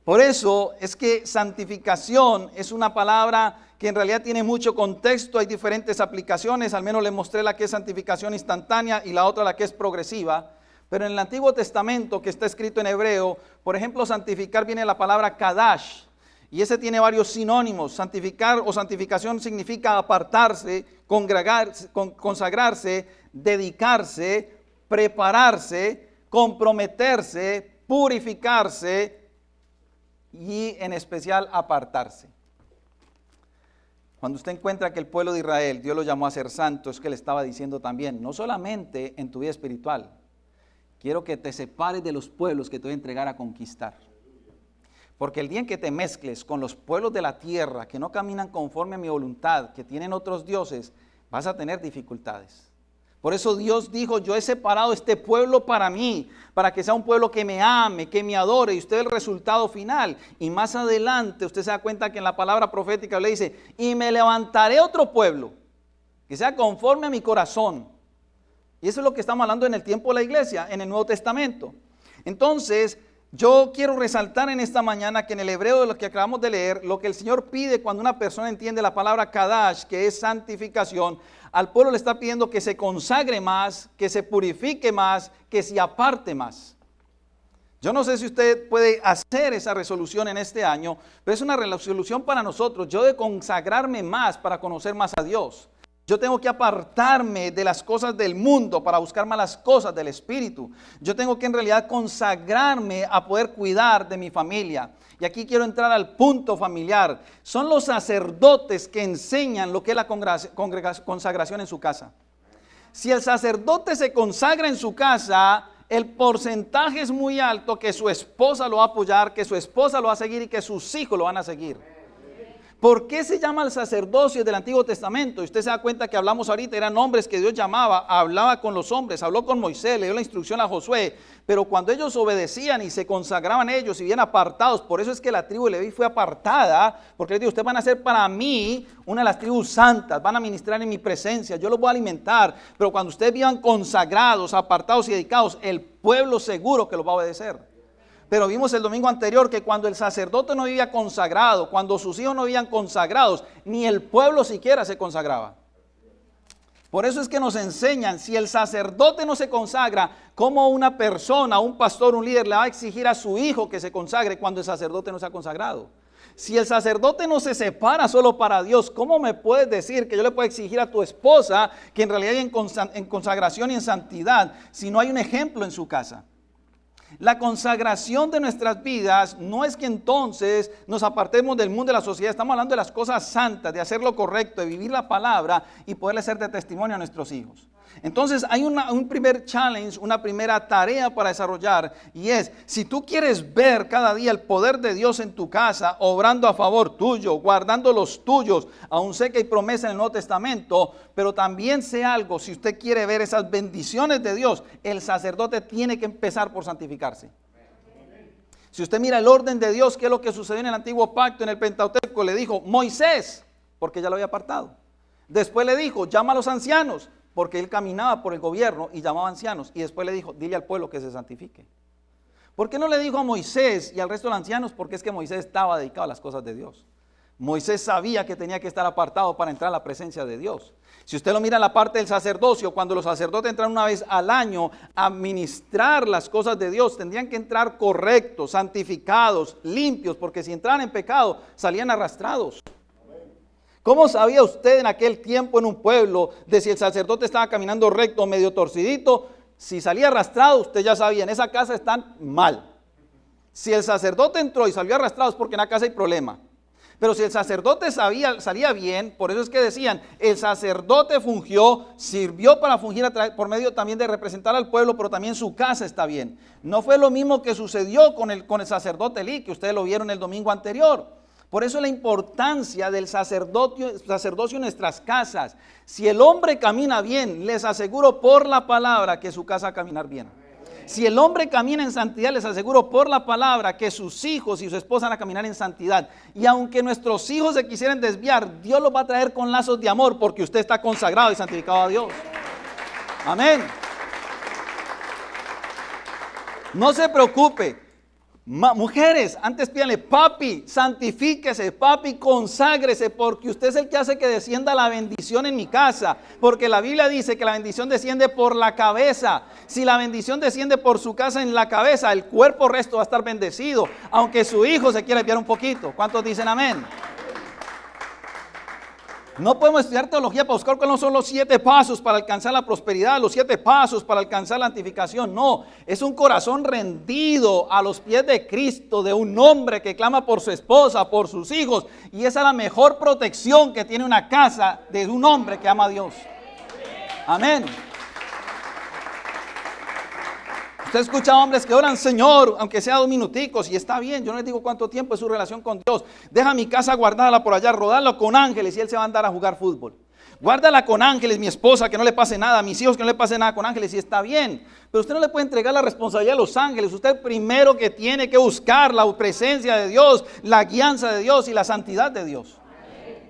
Por eso es que santificación es una palabra que en realidad tiene mucho contexto, hay diferentes aplicaciones. Al menos les mostré la que es santificación instantánea y la otra la que es progresiva. Pero en el Antiguo Testamento, que está escrito en hebreo, por ejemplo, santificar viene la palabra kadash, y ese tiene varios sinónimos. Santificar o santificación significa apartarse, consagrarse, dedicarse, prepararse, comprometerse, purificarse y en especial apartarse. Cuando usted encuentra que el pueblo de Israel, Dios lo llamó a ser santo, es que le estaba diciendo también, no solamente en tu vida espiritual, quiero que te separes de los pueblos que te voy a entregar a conquistar. Porque el día en que te mezcles con los pueblos de la tierra, que no caminan conforme a mi voluntad, que tienen otros dioses, vas a tener dificultades. Por eso Dios dijo, yo he separado este pueblo para mí, para que sea un pueblo que me ame, que me adore, y usted es el resultado final. Y más adelante usted se da cuenta que en la palabra profética le dice, y me levantaré otro pueblo, que sea conforme a mi corazón. Y eso es lo que estamos hablando en el tiempo de la iglesia, en el Nuevo Testamento. Entonces, yo quiero resaltar en esta mañana que en el hebreo de lo que acabamos de leer, lo que el Señor pide cuando una persona entiende la palabra kadash, que es santificación, al pueblo le está pidiendo que se consagre más, que se purifique más, que se aparte más. Yo no sé si usted puede hacer esa resolución en este año, pero es una resolución para nosotros. Yo de consagrarme más para conocer más a Dios. Yo tengo que apartarme de las cosas del mundo para buscar más las cosas del Espíritu. Yo tengo que en realidad consagrarme a poder cuidar de mi familia. Y aquí quiero entrar al punto familiar. Son los sacerdotes que enseñan lo que es la consagración en su casa. Si el sacerdote se consagra en su casa, el porcentaje es muy alto que su esposa lo va a apoyar, que su esposa lo va a seguir y que sus hijos lo van a seguir. ¿Por qué se llama el sacerdocio del Antiguo Testamento? Y usted se da cuenta que hablamos ahorita, eran hombres que Dios llamaba, hablaba con los hombres, habló con Moisés, le dio la instrucción a Josué, pero cuando ellos obedecían y se consagraban ellos y bien apartados, por eso es que la tribu de Leví fue apartada, porque les digo, ustedes van a ser para mí una de las tribus santas, van a ministrar en mi presencia, yo los voy a alimentar, pero cuando ustedes vivan consagrados, apartados y dedicados, el pueblo seguro que los va a obedecer. Pero vimos el domingo anterior que cuando el sacerdote no vivía consagrado, cuando sus hijos no vivían consagrados, ni el pueblo siquiera se consagraba. Por eso es que nos enseñan, si el sacerdote no se consagra, ¿cómo una persona, un pastor, un líder le va a exigir a su hijo que se consagre cuando el sacerdote no se ha consagrado? Si el sacerdote no se separa solo para Dios, ¿cómo me puedes decir que yo le puedo exigir a tu esposa que en realidad hay en consagración y en santidad si no hay un ejemplo en su casa? La consagración de nuestras vidas no es que entonces nos apartemos del mundo de la sociedad. Estamos hablando de las cosas santas, de hacer lo correcto, de vivir la palabra y poderle ser de testimonio a nuestros hijos. Entonces hay un primer challenge, una primera tarea para desarrollar, y es, si tú quieres ver cada día el poder de Dios en tu casa, obrando a favor tuyo, guardando los tuyos, aún sé que hay promesa en el Nuevo Testamento, pero también sé algo, si usted quiere ver esas bendiciones de Dios, el sacerdote tiene que empezar por santificarse. Si usted mira el orden de Dios, ¿qué es lo que sucedió en el antiguo pacto, en el Pentateuco? Le dijo, Moisés, porque ya lo había apartado. Después le dijo, llama a los ancianos, porque él caminaba por el gobierno y llamaba ancianos. Y después le dijo, dile al pueblo que se santifique. ¿Por qué no le dijo a Moisés y al resto de los ancianos? Porque es que Moisés estaba dedicado a las cosas de Dios. Moisés sabía que tenía que estar apartado para entrar a la presencia de Dios. Si usted lo mira en la parte del sacerdocio, cuando los sacerdotes entran una vez al año a ministrar las cosas de Dios, tendrían que entrar correctos, santificados, limpios, porque si entraban en pecado, salían arrastrados. ¿Cómo sabía usted en aquel tiempo en un pueblo de si el sacerdote estaba caminando recto o medio torcidito? Si salía arrastrado, usted ya sabía, en esa casa están mal. Si el sacerdote entró y salió arrastrado es porque en la casa hay problema. Pero si el sacerdote salía bien, por eso es que decían, el sacerdote fungió, sirvió para fungir por medio también de representar al pueblo, pero también su casa está bien. No fue lo mismo que sucedió con el sacerdote Elí, que ustedes lo vieron el domingo anterior. Por eso la importancia del sacerdocio en nuestras casas. Si el hombre camina bien, les aseguro por la palabra que su casa va a caminar bien. Si el hombre camina en santidad, les aseguro por la palabra que sus hijos y su esposa van a caminar en santidad. Y aunque nuestros hijos se quisieran desviar, Dios los va a traer con lazos de amor porque usted está consagrado y santificado a Dios. Amén. No se preocupe. Mujeres, antes pídanle, papi, santifíquese, papi, conságrese, porque usted es el que hace que descienda la bendición en mi casa, porque la Biblia dice que la bendición desciende por la cabeza. Si la bendición desciende por su casa en la cabeza, el cuerpo resto va a estar bendecido, aunque su hijo se quiera desviar un poquito. ¿Cuántos dicen amén? No podemos estudiar teología para buscar cuáles son los 7 pasos para alcanzar la prosperidad, los 7 pasos para alcanzar la santificación. No, es un corazón rendido a los pies de Cristo, de un hombre que clama por su esposa, por sus hijos. Y esa es la mejor protección que tiene una casa de un hombre que ama a Dios. Amén. Usted escucha a hombres que oran, Señor, aunque sea 2 minuticos, y está bien, yo no les digo cuánto tiempo es su relación con Dios. Deja mi casa guardada por allá, rodarlo con ángeles y él se va a andar a jugar fútbol. Guárdala con ángeles, mi esposa, que no le pase nada, mis hijos, que no le pase nada con ángeles, y está bien. Pero usted no le puede entregar la responsabilidad a los ángeles. Usted primero que tiene que buscar la presencia de Dios, la guianza de Dios y la santidad de Dios.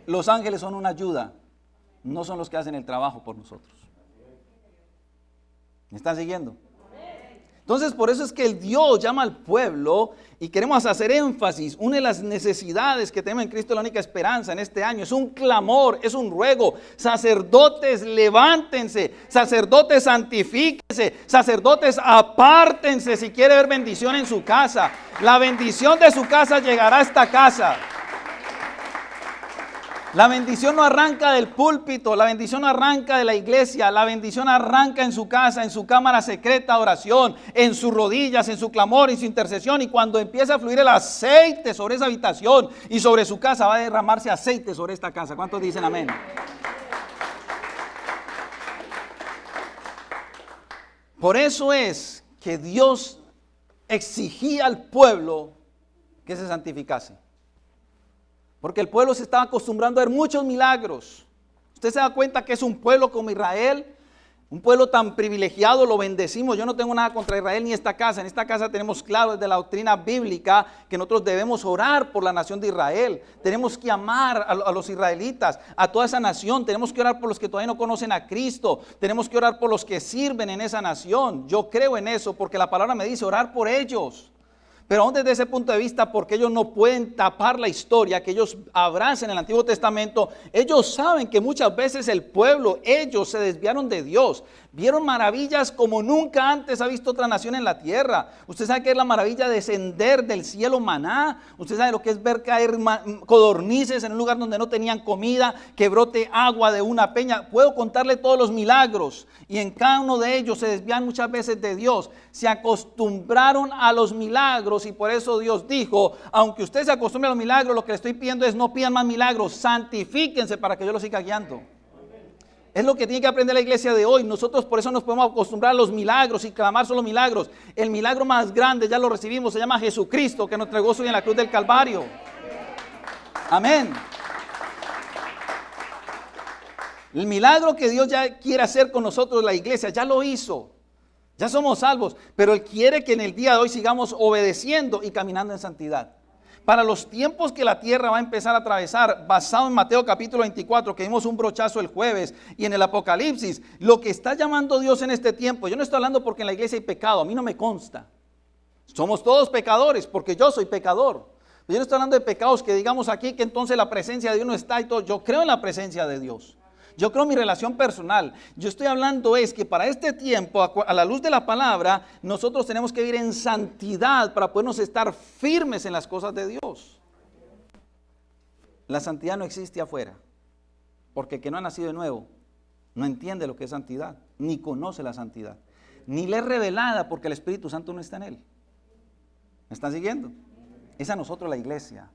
Los ángeles son una ayuda, no son los que hacen el trabajo por nosotros. ¿Me están siguiendo? Entonces, por eso es que el Dios llama al pueblo y queremos hacer énfasis. Una de las necesidades que tenemos en Cristo, la única esperanza en este año, es un clamor, es un ruego. Sacerdotes, levántense. Sacerdotes, santifíquense. Sacerdotes, apártense si quiere ver bendición en su casa. La bendición de su casa llegará a esta casa. La bendición no arranca del púlpito, la bendición no arranca de la iglesia, la bendición arranca en su casa, en su cámara secreta de oración, en sus rodillas, en su clamor, en su intercesión. Y cuando empieza a fluir el aceite sobre esa habitación y sobre su casa, va a derramarse aceite sobre esta casa. ¿Cuántos dicen amén? Por eso es que Dios exigía al pueblo que se santificase. Porque el pueblo se estaba acostumbrando a ver muchos milagros. Usted se da cuenta que es un pueblo como Israel, un pueblo tan privilegiado, lo bendecimos. Yo no tengo nada contra Israel ni esta casa. En esta casa tenemos claro desde la doctrina bíblica que nosotros debemos orar por la nación de Israel. Tenemos que amar a los israelitas, a toda esa nación. Tenemos que orar por los que todavía no conocen a Cristo. Tenemos que orar por los que sirven en esa nación. Yo creo en eso porque la palabra me dice orar por ellos. Pero aún desde ese punto de vista, porque ellos no pueden tapar la historia que ellos abracen en el Antiguo Testamento, ellos saben que muchas veces el pueblo, ellos se desviaron de Dios. Vieron maravillas como nunca antes ha visto otra nación en la tierra. Usted sabe que es la maravilla de descender del cielo maná. Usted sabe lo que es ver caer codornices en un lugar donde no tenían comida, que brote agua de una peña. Puedo contarle todos los milagros y en cada uno de ellos se desvían muchas veces de Dios. Se acostumbraron a los milagros y por eso Dios dijo, aunque usted se acostumbre a los milagros, lo que le estoy pidiendo es no pidan más milagros, santifíquense para que yo los siga guiando. Es lo que tiene que aprender la iglesia de hoy. Nosotros por eso nos podemos acostumbrar a los milagros y clamar solo milagros. El milagro más grande ya lo recibimos, se llama Jesucristo, que nos entregó su vida en la cruz del Calvario. Amén. El milagro que Dios ya quiere hacer con nosotros, la iglesia, ya lo hizo. Ya somos salvos, pero Él quiere que en el día de hoy sigamos obedeciendo y caminando en santidad. Para los tiempos que la tierra va a empezar a atravesar, basado en Mateo capítulo 24, que vimos un brochazo el jueves, y en el Apocalipsis, lo que está llamando Dios en este tiempo, yo no estoy hablando porque en la iglesia hay pecado, a mí no me consta. Somos todos pecadores, porque yo soy pecador. Yo no estoy hablando de pecados que digamos aquí que entonces la presencia de Dios no está y todo. Yo creo en la presencia de Dios. Yo creo en mi relación personal. Yo estoy hablando es que para este tiempo, a la luz de la palabra, nosotros tenemos que vivir en santidad para podernos estar firmes en las cosas de Dios. La santidad no existe afuera, porque el que no ha nacido de nuevo no entiende lo que es santidad, ni conoce la santidad, ni le es revelada porque el Espíritu Santo no está en él. ¿Me están siguiendo? Es a nosotros la iglesia.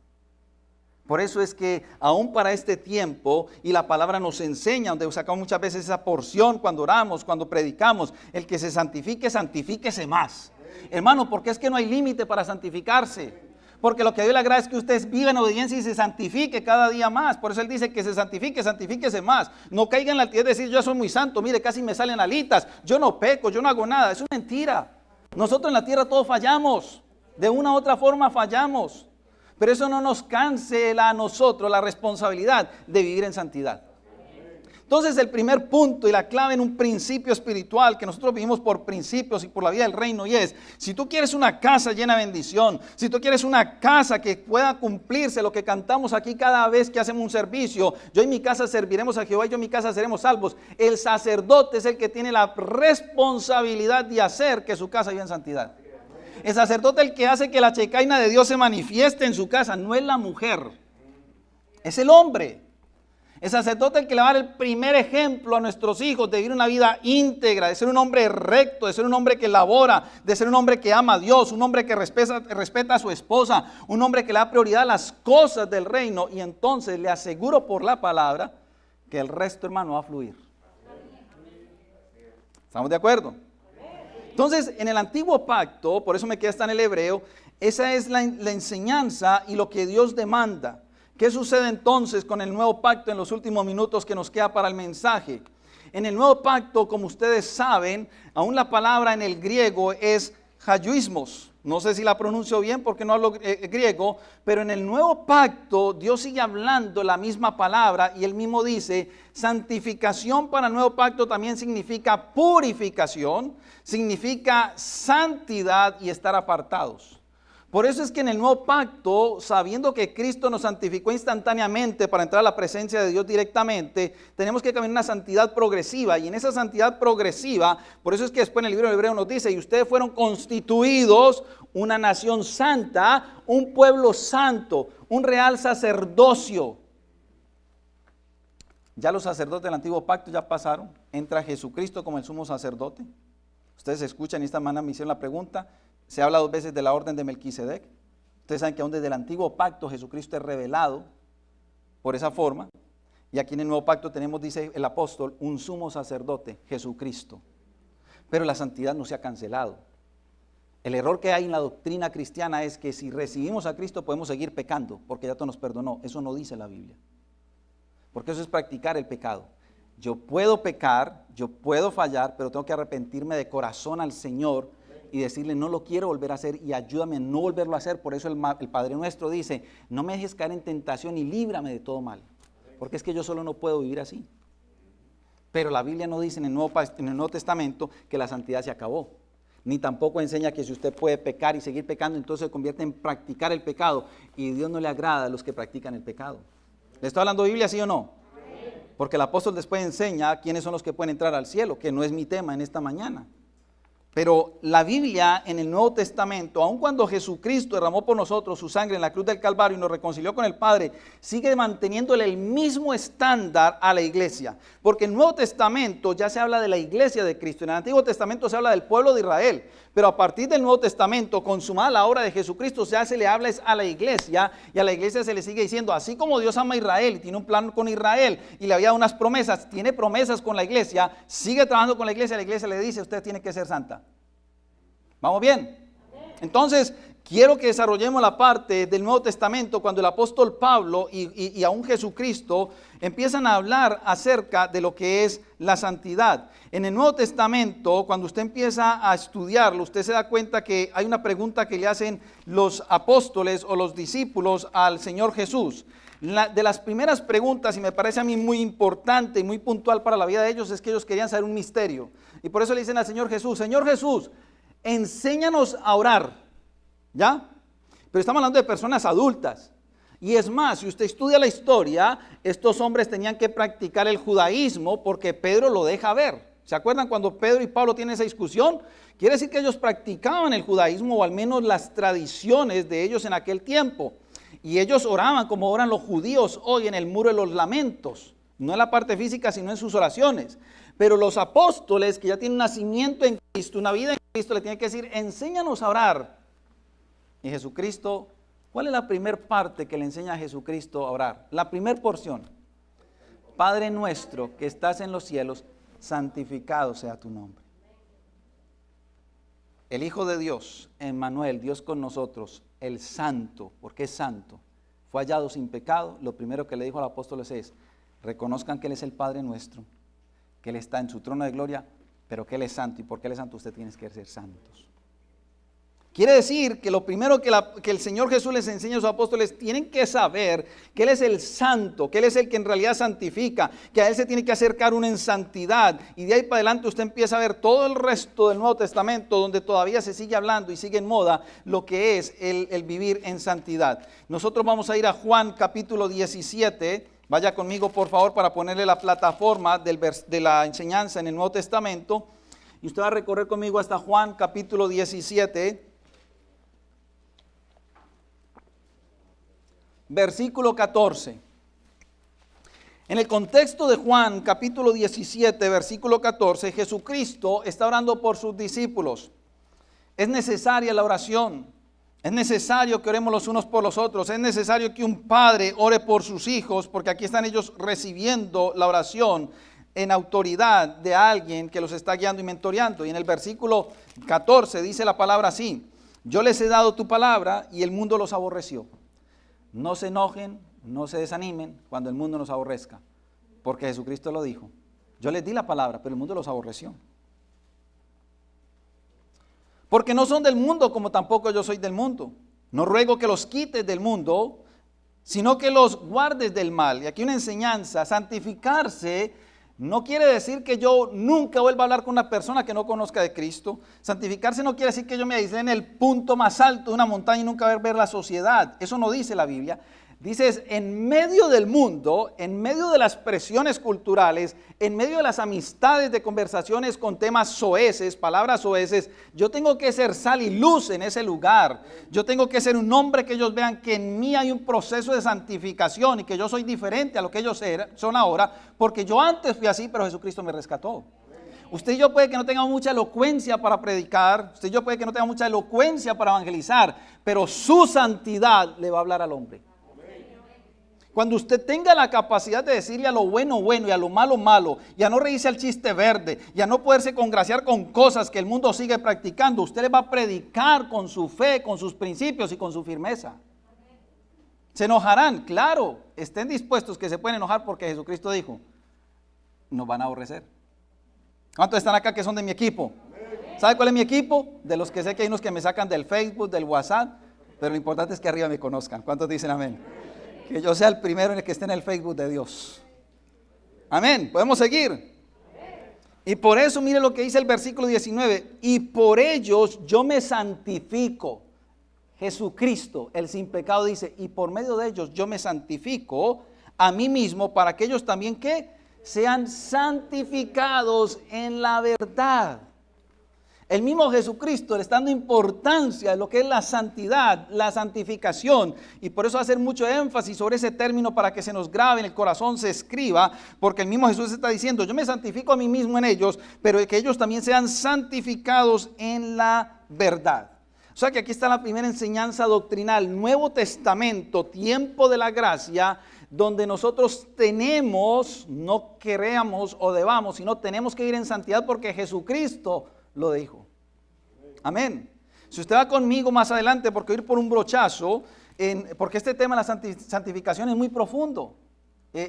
Por eso es que aún para este tiempo, y la palabra nos enseña, donde sacamos muchas veces esa porción cuando oramos, cuando predicamos, el que se santifique, santifíquese más. Hermano, porque es que no hay límite para santificarse. Porque lo que Dios le agrada es que usted viva en obediencia y se santifique cada día más. Por eso Él dice que se santifique, santifíquese más. No caiga en la altivez de decir, yo soy muy santo, mire, casi me salen alitas, yo no peco, yo no hago nada. Eso es mentira. Nosotros en la tierra todos fallamos, de una u otra forma fallamos. Pero eso no nos cancela a nosotros la responsabilidad de vivir en santidad. Entonces el primer punto y la clave en un principio espiritual que nosotros vivimos por principios y por la vida del reino, y es, si tú quieres una casa llena de bendición, si tú quieres una casa que pueda cumplirse lo que cantamos aquí cada vez que hacemos un servicio, yo en mi casa serviremos a Jehová y yo en mi casa seremos salvos, el sacerdote es el que tiene la responsabilidad de hacer que su casa viva en santidad. El sacerdote es el que hace que la checaina de Dios se manifieste en su casa, no es la mujer, es el hombre. El sacerdote es el que le va a dar el primer ejemplo a nuestros hijos de vivir una vida íntegra, de ser un hombre recto, de ser un hombre que labora, de ser un hombre que ama a Dios, un hombre que respeta a su esposa, un hombre que le da prioridad a las cosas del reino. Y entonces le aseguro por la palabra que el resto, hermano, va a fluir. ¿Estamos de acuerdo? Entonces, en el antiguo pacto, por eso me queda hasta en el hebreo, esa es la enseñanza y lo que Dios demanda. ¿Qué sucede entonces con el nuevo pacto en los últimos minutos que nos queda para el mensaje? En el nuevo pacto, como ustedes saben, aún la palabra en el griego es hagiosmos. No sé si la pronuncio bien porque no hablo griego, pero en el nuevo pacto Dios sigue hablando la misma palabra y él mismo dice, santificación para el nuevo pacto también significa purificación, significa santidad y estar apartados. Por eso es que en el nuevo pacto, sabiendo que Cristo nos santificó instantáneamente para entrar a la presencia de Dios directamente, tenemos que caminar una santidad progresiva. Y en esa santidad progresiva, por eso es que después en el libro de Hebreo nos dice, y ustedes fueron constituidos una nación santa, un pueblo santo, un real sacerdocio. Ya los sacerdotes del antiguo pacto ya pasaron, entra Jesucristo como el sumo sacerdote. Ustedes escuchan y esta mañana me hicieron la pregunta. Se habla 2 veces de la orden de Melquisedec. Ustedes saben que aún desde el antiguo pacto Jesucristo es revelado por esa forma. Y aquí en el nuevo pacto tenemos, dice el apóstol, un sumo sacerdote, Jesucristo. Pero la santidad no se ha cancelado. El error que hay en la doctrina cristiana es que si recibimos a Cristo podemos seguir pecando, porque ya todo nos perdonó. Eso no dice la Biblia. Porque eso es practicar el pecado. Yo puedo pecar, yo puedo fallar, pero tengo que arrepentirme de corazón al Señor y decirle, no lo quiero volver a hacer y ayúdame a no volverlo a hacer. Por eso el Padre Nuestro dice, no me dejes caer en tentación y líbrame de todo mal. Porque es que yo solo no puedo vivir así. Pero la Biblia no dice en el Nuevo Testamento que la santidad se acabó. Ni tampoco enseña que si usted puede pecar y seguir pecando, entonces se convierte en practicar el pecado. Y Dios no le agrada a los que practican el pecado. ¿Le está hablando Biblia, sí o no? Porque el apóstol después enseña quiénes son los que pueden entrar al cielo, que no es mi tema en esta mañana. Pero la Biblia en el Nuevo Testamento, aun cuando Jesucristo derramó por nosotros su sangre en la cruz del Calvario y nos reconcilió con el Padre, sigue manteniéndole el mismo estándar a la iglesia. Porque en el Nuevo Testamento ya se habla de la iglesia de Cristo. En el Antiguo Testamento se habla del pueblo de Israel. Pero a partir del Nuevo Testamento, consumada la obra de Jesucristo, ya se le habla a la iglesia. Y a la iglesia se le sigue diciendo, así como Dios ama a Israel y tiene un plan con Israel y le había dado unas promesas, tiene promesas con la iglesia, sigue trabajando con la iglesia le dice, usted tiene que ser santa. ¿Vamos bien? Entonces, quiero que desarrollemos la parte del Nuevo Testamento cuando el apóstol Pablo y aún Jesucristo empiezan a hablar acerca de lo que es la santidad. En el Nuevo Testamento, cuando usted empieza a estudiarlo, usted se da cuenta que hay una pregunta que le hacen los apóstoles o los discípulos al Señor Jesús. De las primeras preguntas, y me parece a mí muy importante y muy puntual para la vida de ellos, es que ellos querían saber un misterio. Y por eso le dicen al Señor Jesús, enséñanos a orar, ¿ya? Pero estamos hablando de personas adultas. Y es más, si usted estudia la historia, estos hombres tenían que practicar el judaísmo porque Pedro lo deja ver. ¿Se acuerdan cuando Pedro y Pablo tienen esa discusión? Quiere decir que ellos practicaban el judaísmo o al menos las tradiciones de ellos en aquel tiempo. Y ellos oraban como oran los judíos hoy en el muro de los lamentos. No en la parte física, sino en sus oraciones. Pero los apóstoles que ya tienen un nacimiento en Cristo, una vida en Cristo, le tienen que decir, enséñanos a orar. Y Jesucristo, ¿cuál es la primera parte que le enseña a Jesucristo a orar? La primera porción. Padre nuestro que estás en los cielos, santificado sea tu nombre. El Hijo de Dios, Emmanuel, Dios con nosotros, el Santo, porque es santo, fue hallado sin pecado. Lo primero que le dijo al apóstol es, reconozcan que Él es el Padre nuestro, que Él está en su trono de gloria, pero que Él es santo. ¿Y porque Él es santo? Usted tiene que ser santos. Quiere decir que lo primero que el Señor Jesús les enseña a sus apóstoles, tienen que saber que Él es el santo, que Él es el que en realidad santifica, que a Él se tiene que acercar uno en santidad. Y de ahí para adelante usted empieza a ver todo el resto del Nuevo Testamento, donde todavía se sigue hablando y sigue en moda lo que es el vivir en santidad. Nosotros vamos a ir a Juan capítulo 17. Vaya conmigo por favor para ponerle la plataforma de la enseñanza en el Nuevo Testamento. Y usted va a recorrer conmigo hasta Juan capítulo 17. Versículo 14. En el contexto de Juan capítulo 17, versículo 14, Jesucristo está orando por sus discípulos. Es necesaria la oración. Es necesario que oremos los unos por los otros. Es necesario que un padre ore por sus hijos, porque aquí están ellos recibiendo la oración en autoridad de alguien que los está guiando y mentoreando. Y en el versículo 14 dice la palabra así: yo les he dado tu palabra y el mundo los aborreció. No se enojen, no se desanimen cuando el mundo nos aborrezca, porque Jesucristo lo dijo. Yo les di la palabra, pero el mundo los aborreció. Porque no son del mundo, como tampoco yo soy del mundo. No ruego que los quites del mundo, sino que los guardes del mal. Y aquí una enseñanza: santificarse no quiere decir que yo nunca vuelva a hablar con una persona que no conozca de Cristo. Santificarse no quiere decir que yo me aísle en el punto más alto de una montaña y nunca ver la sociedad. Eso no dice la Biblia. Dices, en medio del mundo, en medio de las presiones culturales, en medio de las amistades de conversaciones con temas soeces, palabras soeces, yo tengo que ser sal y luz en ese lugar. Yo tengo que ser un hombre que ellos vean que en mí hay un proceso de santificación y que yo soy diferente a lo que ellos son ahora, porque yo antes fui así, pero Jesucristo me rescató. Usted y yo puede que no tengamos mucha elocuencia para predicar, usted y yo puede que no tengamos mucha elocuencia para evangelizar, pero su santidad le va a hablar al hombre. Cuando usted tenga la capacidad de decirle a lo bueno, bueno, y a lo malo, malo, y a no reírse al chiste verde, y a no poderse congraciar con cosas que el mundo sigue practicando, usted le va a predicar con su fe, con sus principios y con su firmeza. ¿Se enojarán? Claro, estén dispuestos, que se pueden enojar, porque Jesucristo dijo, nos van a aborrecer. ¿Cuántos están acá que son de mi equipo? ¿Sabe cuál es mi equipo? De los que sé que hay unos que me sacan del Facebook, del WhatsApp, pero lo importante es que arriba me conozcan. ¿Cuántos dicen amén? Que yo sea el primero en el que esté en el Facebook de Dios. Amén. ¿Podemos seguir? Y por eso mire lo que dice el versículo 19. Y por ellos yo me santifico. Jesucristo, el sin pecado, dice, y por medio de ellos yo me santifico a mí mismo, para que ellos también que sean santificados en la verdad. El mismo Jesucristo le está dando importancia a lo que es la santidad, la santificación, y por eso hacer mucho énfasis sobre ese término para que se nos grabe en el corazón, se escriba, porque el mismo Jesús está diciendo, yo me santifico a mí mismo en ellos, pero que ellos también sean santificados en la verdad. O sea que aquí está la primera enseñanza doctrinal, Nuevo Testamento, tiempo de la gracia, donde nosotros tenemos, no queremos o debamos, sino tenemos que ir en santidad porque Jesucristo lo dijo. Amén. Si usted va conmigo más adelante, porque ir por un brochazo, porque este tema de la santificación es muy profundo.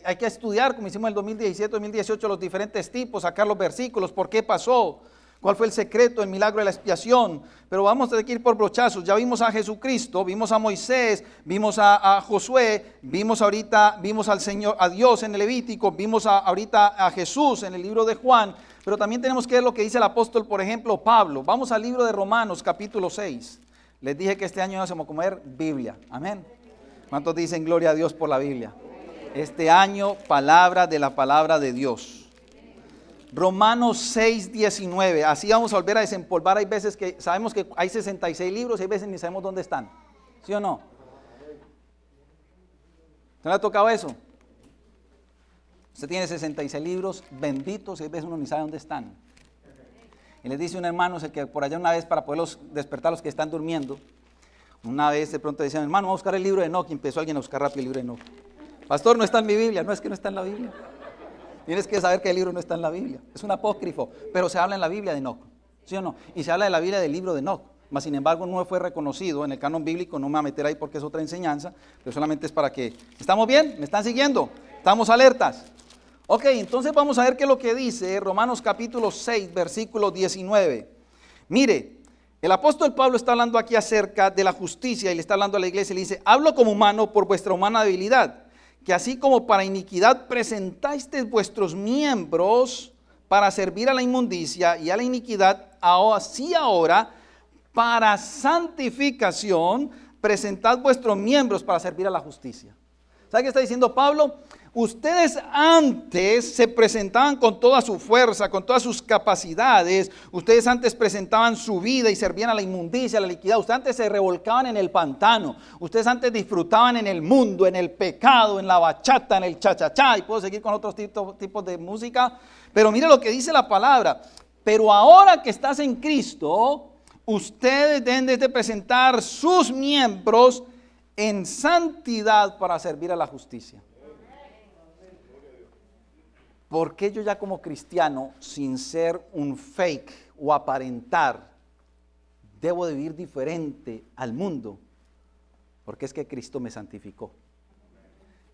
Hay que estudiar, como hicimos en el 2017, 2018, los diferentes tipos, sacar los versículos, por qué pasó, cuál fue el secreto, el milagro de la expiación. Pero vamos a tener que ir por brochazos. Ya vimos a Jesucristo, vimos a Moisés, vimos a Josué, vimos al Señor, a Dios en el Levítico, vimos ahorita a Jesús en el libro de Juan. Pero también tenemos que ver lo que dice el apóstol, por ejemplo, Pablo. Vamos al libro de Romanos, capítulo 6. Les dije que este año íbamos a comer Biblia. Amén. ¿Cuántos dicen gloria a Dios por la Biblia? Este año, palabra de la palabra de Dios. Romanos 6, 19. Así vamos a volver a desempolvar. Hay veces que sabemos que hay 66 libros y hay veces ni sabemos dónde están. ¿Sí o no? ¿Se le ha tocado eso? Usted tiene 66 libros benditos y a veces uno ni sabe dónde están. Y les dice un hermano, el que por allá una vez para poderlos despertar los que están durmiendo, una vez de pronto decían, hermano, vamos a buscar el libro de Enoch, y empezó alguien a buscar rápido el libro de Enoch. Pastor, no está en mi Biblia. No, es que no está en la Biblia. Tienes que saber que el libro no está en la Biblia. Es un apócrifo, pero se habla en la Biblia de Enoch. ¿Sí o no? Y se habla de la Biblia del libro de Enoch. Mas sin embargo no fue reconocido en el canon bíblico. No me voy a meter ahí porque es otra enseñanza, pero solamente es para que... ¿Estamos bien? ¿Me están siguiendo? ¿Estamos alertas? Ok, entonces vamos a ver qué es lo que dice Romanos capítulo 6, versículo 19. Mire, el apóstol Pablo está hablando aquí acerca de la justicia y le está hablando a la iglesia y le dice, hablo como humano por vuestra humana debilidad, que así como para iniquidad presentasteis vuestros miembros para servir a la inmundicia y a la iniquidad, así ahora para santificación presentad vuestros miembros para servir a la justicia. ¿Sabe qué está diciendo Pablo? Ustedes antes se presentaban con toda su fuerza, con todas sus capacidades. Ustedes antes presentaban su vida y servían a la inmundicia, a la iniquidad. Ustedes antes se revolcaban en el pantano. Ustedes antes disfrutaban en el mundo, en el pecado, en la bachata, en el cha-cha-cha. Y puedo seguir con otros tipos de música. Pero mire lo que dice la palabra. Pero ahora que estás en Cristo, ustedes deben de presentar sus miembros en santidad para servir a la justicia. ¿Por qué yo ya como cristiano, sin ser un fake o aparentar, debo de vivir diferente al mundo? Porque es que Cristo me santificó.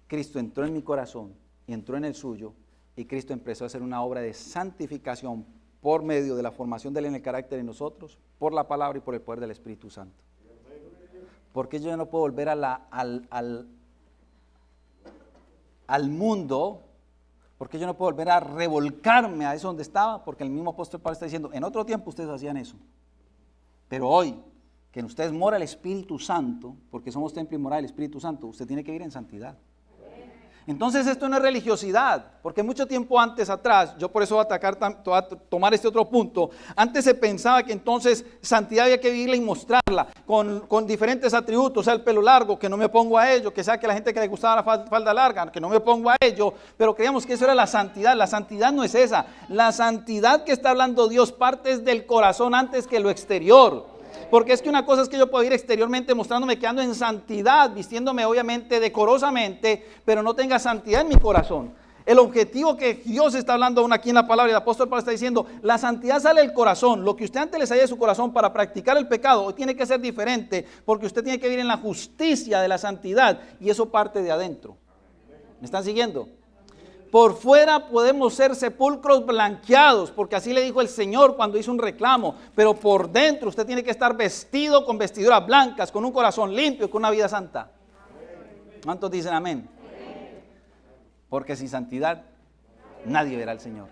Cristo entró en mi corazón y entró en el suyo, y Cristo empezó a hacer una obra de santificación por medio de la formación de él en el carácter de nosotros, por la palabra y por el poder del Espíritu Santo. Porque yo ya no puedo volver al mundo. Porque yo no puedo volver a revolcarme a eso donde estaba, porque el mismo apóstol Pablo está diciendo, en otro tiempo ustedes hacían eso. Pero hoy, que en ustedes mora el Espíritu Santo, porque somos templo y morada del Espíritu Santo, usted tiene que vivir en santidad. Entonces esto no es religiosidad, porque mucho tiempo antes atrás, yo por eso voy a tomar este otro punto, antes se pensaba que entonces santidad había que vivirla y mostrarla con diferentes atributos, sea el pelo largo, que no me pongo a ello, que sea que la gente que le gustaba la falda larga, que no me pongo a ello, pero creíamos que eso era la santidad no es esa, la santidad que está hablando Dios parte del corazón antes que lo exterior. Porque es que una cosa es que yo puedo ir exteriormente mostrándome que ando en santidad, vistiéndome obviamente decorosamente, pero no tenga santidad en mi corazón. El objetivo que Dios está hablando aún aquí en la palabra, y el apóstol Pablo está diciendo, la santidad sale del corazón. Lo que usted antes le salía de su corazón para practicar el pecado, hoy tiene que ser diferente, porque usted tiene que vivir en la justicia de la santidad, y eso parte de adentro. ¿Me están siguiendo? Por fuera podemos ser sepulcros blanqueados, porque así le dijo el Señor cuando hizo un reclamo, pero por dentro usted tiene que estar vestido con vestiduras blancas, con un corazón limpio, con una vida santa. ¿Cuántos dicen amén? Porque sin santidad nadie verá al Señor.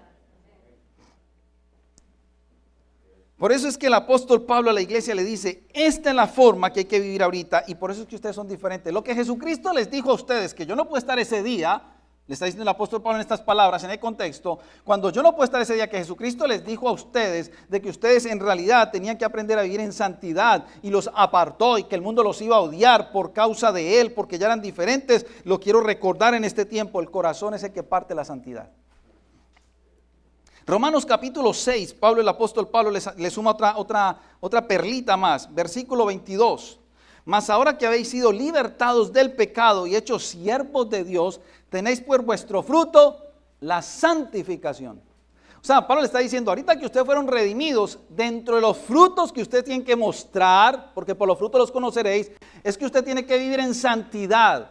Por eso es que el apóstol Pablo a la iglesia le dice, esta es la forma que hay que vivir ahorita, y por eso es que ustedes son diferentes. Lo que Jesucristo les dijo a ustedes, que yo no puedo estar ese día, le está diciendo el apóstol Pablo en estas palabras, en el contexto, cuando yo no puedo estar ese día, que Jesucristo les dijo a ustedes de que ustedes en realidad tenían que aprender a vivir en santidad, y los apartó, y que el mundo los iba a odiar por causa de él, porque ya eran diferentes. Lo quiero recordar en este tiempo, el corazón es el que parte la santidad. Romanos capítulo 6, Pablo, el apóstol Pablo le suma otra perlita más, versículo 22. Mas ahora que habéis sido libertados del pecado y hechos siervos de Dios, tenéis por vuestro fruto la santificación. O sea, Pablo le está diciendo, ahorita que ustedes fueron redimidos, dentro de los frutos que ustedes tienen que mostrar, porque por los frutos los conoceréis, es que usted tiene que vivir en santidad.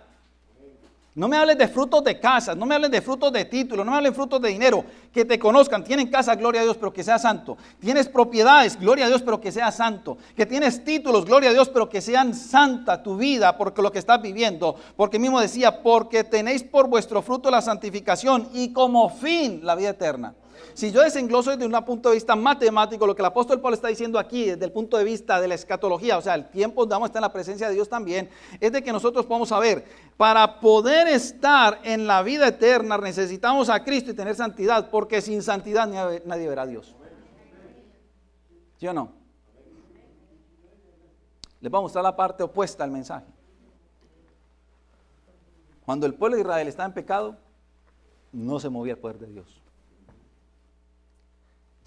No me hables de frutos de casas, no me hables de frutos de títulos, no me hables de frutos de dinero. Que te conozcan, tienen casa, gloria a Dios, pero que sea santo. Tienes propiedades, gloria a Dios, pero que sea santo. Que tienes títulos, gloria a Dios, pero que sean santa tu vida, porque lo que estás viviendo. Porque mismo decía, porque tenéis por vuestro fruto la santificación y como fin la vida eterna. Si yo desengloso desde un punto de vista matemático, lo que el apóstol Pablo está diciendo aquí, desde el punto de vista de la escatología, o sea, el tiempo donde vamos a estar en la presencia de Dios también, es de que nosotros podamos saber, para poder estar en la vida eterna necesitamos a Cristo y tener santidad, porque sin santidad nadie verá a Dios. ¿Sí o no? Les voy a mostrar la parte opuesta al mensaje. Cuando el pueblo de Israel estaba en pecado, no se movía el poder de Dios.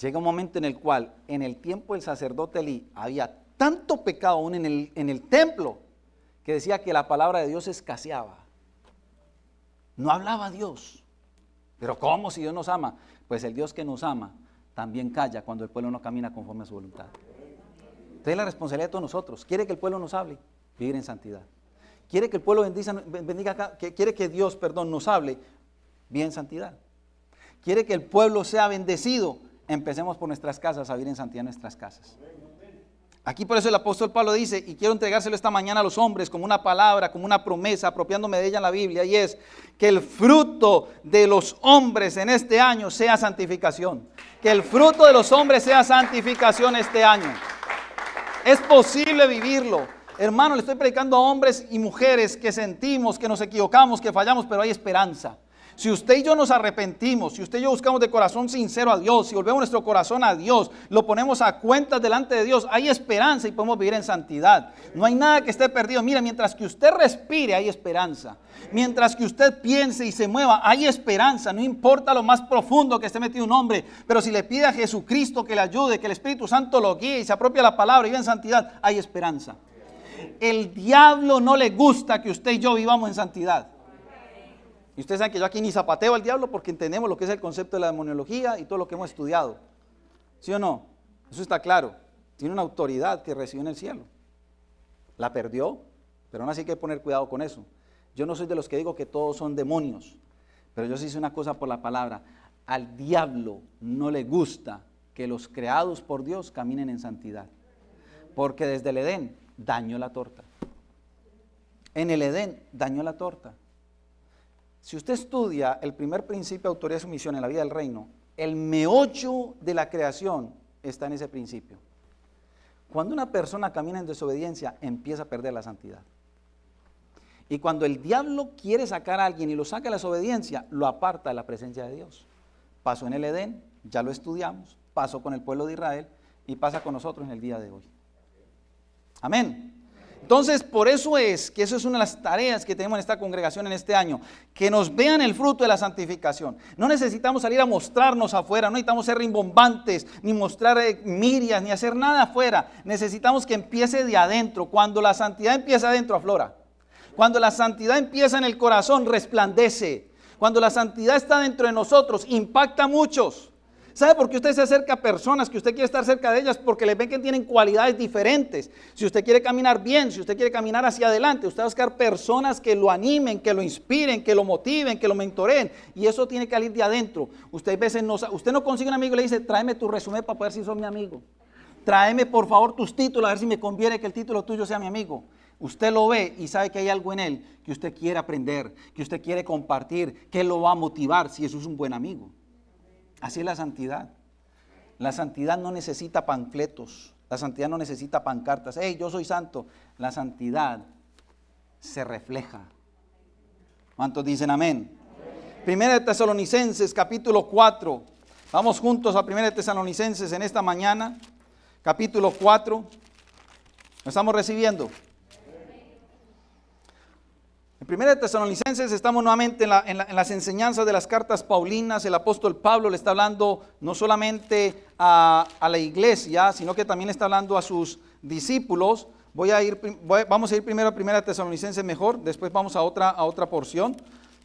Llega un momento en el cual, en el tiempo del sacerdote Elí, había tanto pecado aún en el templo, que decía que la palabra de Dios escaseaba. No hablaba Dios. Pero ¿cómo si Dios nos ama? Pues el Dios que nos ama también calla cuando el pueblo no camina conforme a su voluntad. Entonces la responsabilidad de todos nosotros. ¿Quiere que el pueblo nos hable? Vivir en santidad. ¿Quiere que el pueblo quiere que Dios, nos hable? Vivir en santidad. ¿Quiere que el pueblo sea bendecido? Empecemos por nuestras casas a vivir en santidad en nuestras casas. Aquí por eso el apóstol Pablo dice, y quiero entregárselo esta mañana a los hombres como una palabra, como una promesa, apropiándome de ella en la Biblia, y es que el fruto de los hombres en este año sea santificación. Que el fruto de los hombres sea santificación este año. Es posible vivirlo. Hermano, le estoy predicando a hombres y mujeres que sentimos, que nos equivocamos, que fallamos, pero hay esperanza. Si usted y yo nos arrepentimos, si usted y yo buscamos de corazón sincero a Dios, si volvemos nuestro corazón a Dios, lo ponemos a cuentas delante de Dios, hay esperanza y podemos vivir en santidad. No hay nada que esté perdido. Mira, mientras que usted respire, hay esperanza. Mientras que usted piense y se mueva, hay esperanza. No importa lo más profundo que esté metido un hombre, pero si le pide a Jesucristo que le ayude, que el Espíritu Santo lo guíe y se apropie la palabra y vive en santidad, hay esperanza. El diablo no le gusta que usted y yo vivamos en santidad. Y ustedes saben que yo aquí ni zapateo al diablo porque entendemos lo que es el concepto de la demoniología y todo lo que hemos estudiado. ¿Sí o no? Eso está claro. Tiene una autoridad que recibió en el cielo. La perdió, pero aún así hay que poner cuidado con eso. Yo no soy de los que digo que todos son demonios, pero yo sí hice una cosa por la palabra. Al diablo no le gusta que los creados por Dios caminen en santidad. Porque desde el Edén dañó la torta. En el Edén dañó la torta. Si usted estudia el primer principio de autoridad y sumisión en la vida del reino, el meollo de la creación está en ese principio. Cuando una persona camina en desobediencia, empieza a perder la santidad. Y cuando el diablo quiere sacar a alguien y lo saca de la desobediencia, lo aparta de la presencia de Dios. Pasó en el Edén, ya lo estudiamos, pasó con el pueblo de Israel y pasa con nosotros en el día de hoy. Amén. Entonces, por eso es que eso es una de las tareas que tenemos en esta congregación en este año, que nos vean el fruto de la santificación. No necesitamos salir a mostrarnos afuera, no necesitamos ser rimbombantes, ni mostrar mirias, ni hacer nada afuera. Necesitamos que empiece de adentro. Cuando la santidad empieza adentro, aflora. Cuando la santidad empieza en el corazón, resplandece. Cuando la santidad está dentro de nosotros, impacta a muchos. ¿Sabe por qué usted se acerca a personas que usted quiere estar cerca de ellas? Porque le ven que tienen cualidades diferentes. Si usted quiere caminar bien, si usted quiere caminar hacia adelante, usted va a buscar personas que lo animen, que lo inspiren, que lo motiven, que lo mentoreen. Y eso tiene que salir de adentro. Usted a veces usted no consigue un amigo y le dice, tráeme tu resumen para poder si sos mi amigo. Tráeme por favor tus títulos, a ver si me conviene que el título tuyo sea mi amigo. Usted lo ve y sabe que hay algo en él que usted quiere aprender, que usted quiere compartir, que lo va a motivar si eso es un buen amigo. Así es la santidad. La santidad no necesita panfletos. La santidad no necesita pancartas. Hey, yo soy santo. La santidad se refleja. ¿Cuántos dicen amén? Primera de Tesalonicenses, capítulo 4. Vamos juntos a Primera de Tesalonicenses en esta mañana. Capítulo 4. ¿Lo estamos recibiendo? En 1 Tesalonicenses estamos nuevamente en las enseñanzas de las cartas paulinas. El apóstol Pablo le está hablando no solamente a la iglesia, sino que también le está hablando a sus discípulos. Vamos a ir primero a 1 Tesalonicenses mejor, después vamos a otra porción.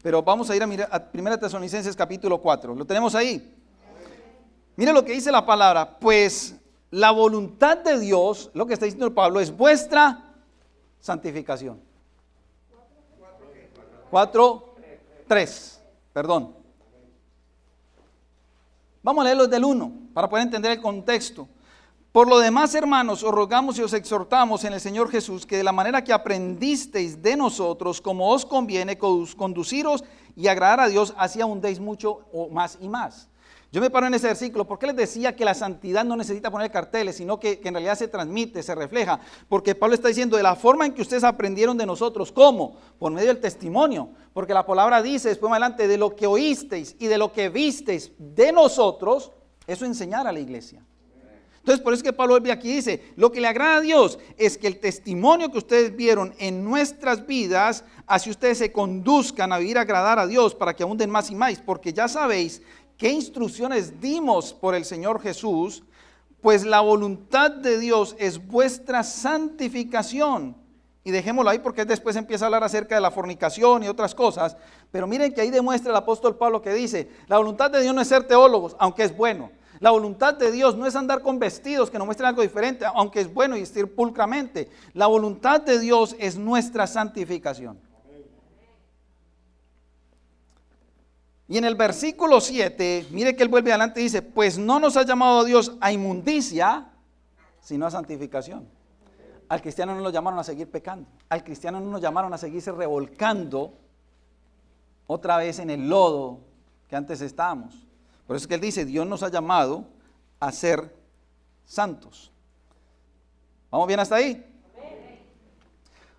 Pero vamos a ir a 1 Tesalonicenses capítulo 4. ¿Lo tenemos ahí? Mire lo que dice la palabra. Pues la voluntad de Dios, lo que está diciendo Pablo, es vuestra santificación. 4:3, perdón. Vamos a leerlo desde el 1 para poder entender el contexto. Por lo demás, hermanos, os rogamos y os exhortamos en el Señor Jesús que de la manera que aprendisteis de nosotros, como os conviene, conduciros y agradar a Dios, así abundéis mucho o más y más. Yo me paro en ese versículo. ¿Por qué les decía que la santidad no necesita poner carteles, sino que en realidad se transmite, se refleja? Porque Pablo está diciendo de la forma en que ustedes aprendieron de nosotros. ¿Cómo? Por medio del testimonio. Porque la palabra dice después más adelante, de lo que oísteis y de lo que visteis de nosotros, eso enseñar a la iglesia. Entonces por eso es que Pablo vuelve aquí y dice, lo que le agrada a Dios es que el testimonio que ustedes vieron en nuestras vidas, así ustedes se conduzcan a vivir a agradar a Dios para que abunden más y más. Porque ya sabéis qué instrucciones dimos por el Señor Jesús, pues la voluntad de Dios es vuestra santificación. Y dejémoslo ahí porque después empieza a hablar acerca de la fornicación y otras cosas. Pero miren que ahí demuestra el apóstol Pablo que dice, la voluntad de Dios no es ser teólogos, aunque es bueno. La voluntad de Dios no es andar con vestidos que nos muestren algo diferente, aunque es bueno y vestir pulcramente. La voluntad de Dios es nuestra santificación. Y en el versículo 7, mire que él vuelve adelante y dice, pues no nos ha llamado Dios a inmundicia, sino a santificación. Al cristiano no lo llamaron a seguir pecando. Al cristiano no nos llamaron a seguirse revolcando otra vez en el lodo que antes estábamos. Por eso es que él dice, Dios nos ha llamado a ser santos. ¿Vamos bien hasta ahí?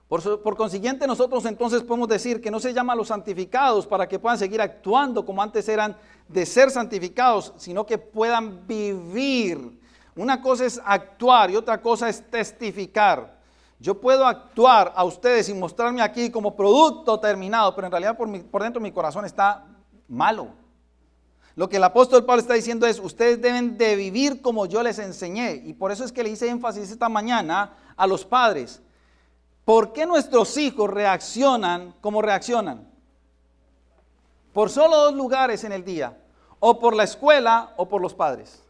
Por consiguiente, nosotros entonces podemos decir que no se llama a los santificados para que puedan seguir actuando como antes eran de ser santificados, sino que puedan vivir. Una cosa es actuar y otra cosa es testificar. Yo puedo actuar a ustedes y mostrarme aquí como producto terminado, pero en realidad por dentro mi corazón está malo. Lo que el apóstol Pablo está diciendo es, ustedes deben de vivir como yo les enseñé. Y por eso es que le hice énfasis esta mañana a los padres. ¿Por qué nuestros hijos reaccionan como reaccionan? Por solo 2 lugares en el día, o por la escuela o por los padres.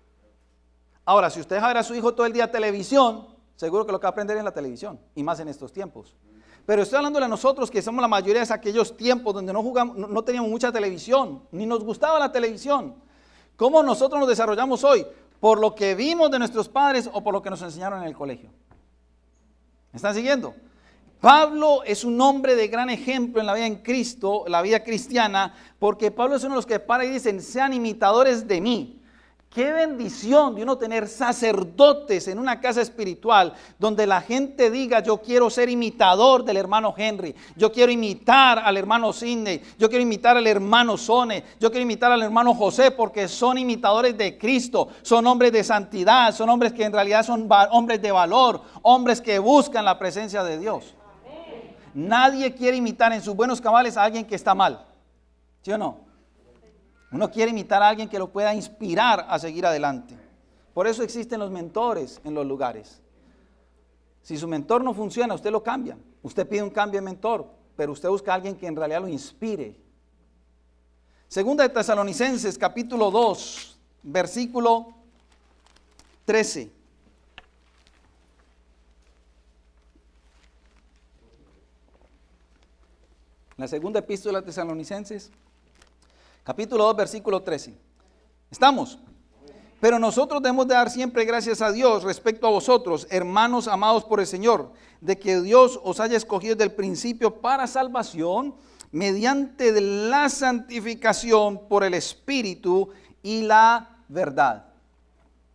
Ahora, si usted deja ver a su hijo todo el día televisión, seguro que lo que va a aprender es en la televisión, y más en estos tiempos. Pero estoy hablando de nosotros que somos la mayoría de aquellos tiempos donde no teníamos mucha televisión, ni nos gustaba la televisión. ¿Cómo nosotros nos desarrollamos hoy? ¿Por lo que vimos de nuestros padres o por lo que nos enseñaron en el colegio? ¿Me están siguiendo? Pablo es un hombre de gran ejemplo en la vida en Cristo, la vida cristiana, porque Pablo es uno de los que para y dicen, sean imitadores de mí. Qué bendición de uno tener sacerdotes en una casa espiritual donde la gente diga: yo quiero ser imitador del hermano Henry, yo quiero imitar al hermano Sidney, yo quiero imitar al hermano Sone, yo quiero imitar al hermano José, porque son imitadores de Cristo, son hombres de santidad, son hombres que en realidad son hombres de valor, hombres que buscan la presencia de Dios. Nadie quiere imitar en sus buenos cabales a alguien que está mal, ¿sí o no? Uno quiere imitar a alguien que lo pueda inspirar a seguir adelante. Por eso existen los mentores en los lugares. Si su mentor no funciona, usted lo cambia. Usted pide un cambio de mentor, pero usted busca a alguien que en realidad lo inspire. Segunda de Tesalonicenses, capítulo 2, versículo 13. La segunda epístola de Tesalonicenses, capítulo 2, versículo 13. ¿Estamos? Pero nosotros debemos de dar siempre gracias a Dios respecto a vosotros, hermanos amados por el Señor, de que Dios os haya escogido desde el principio para salvación, mediante la santificación por el Espíritu y la verdad.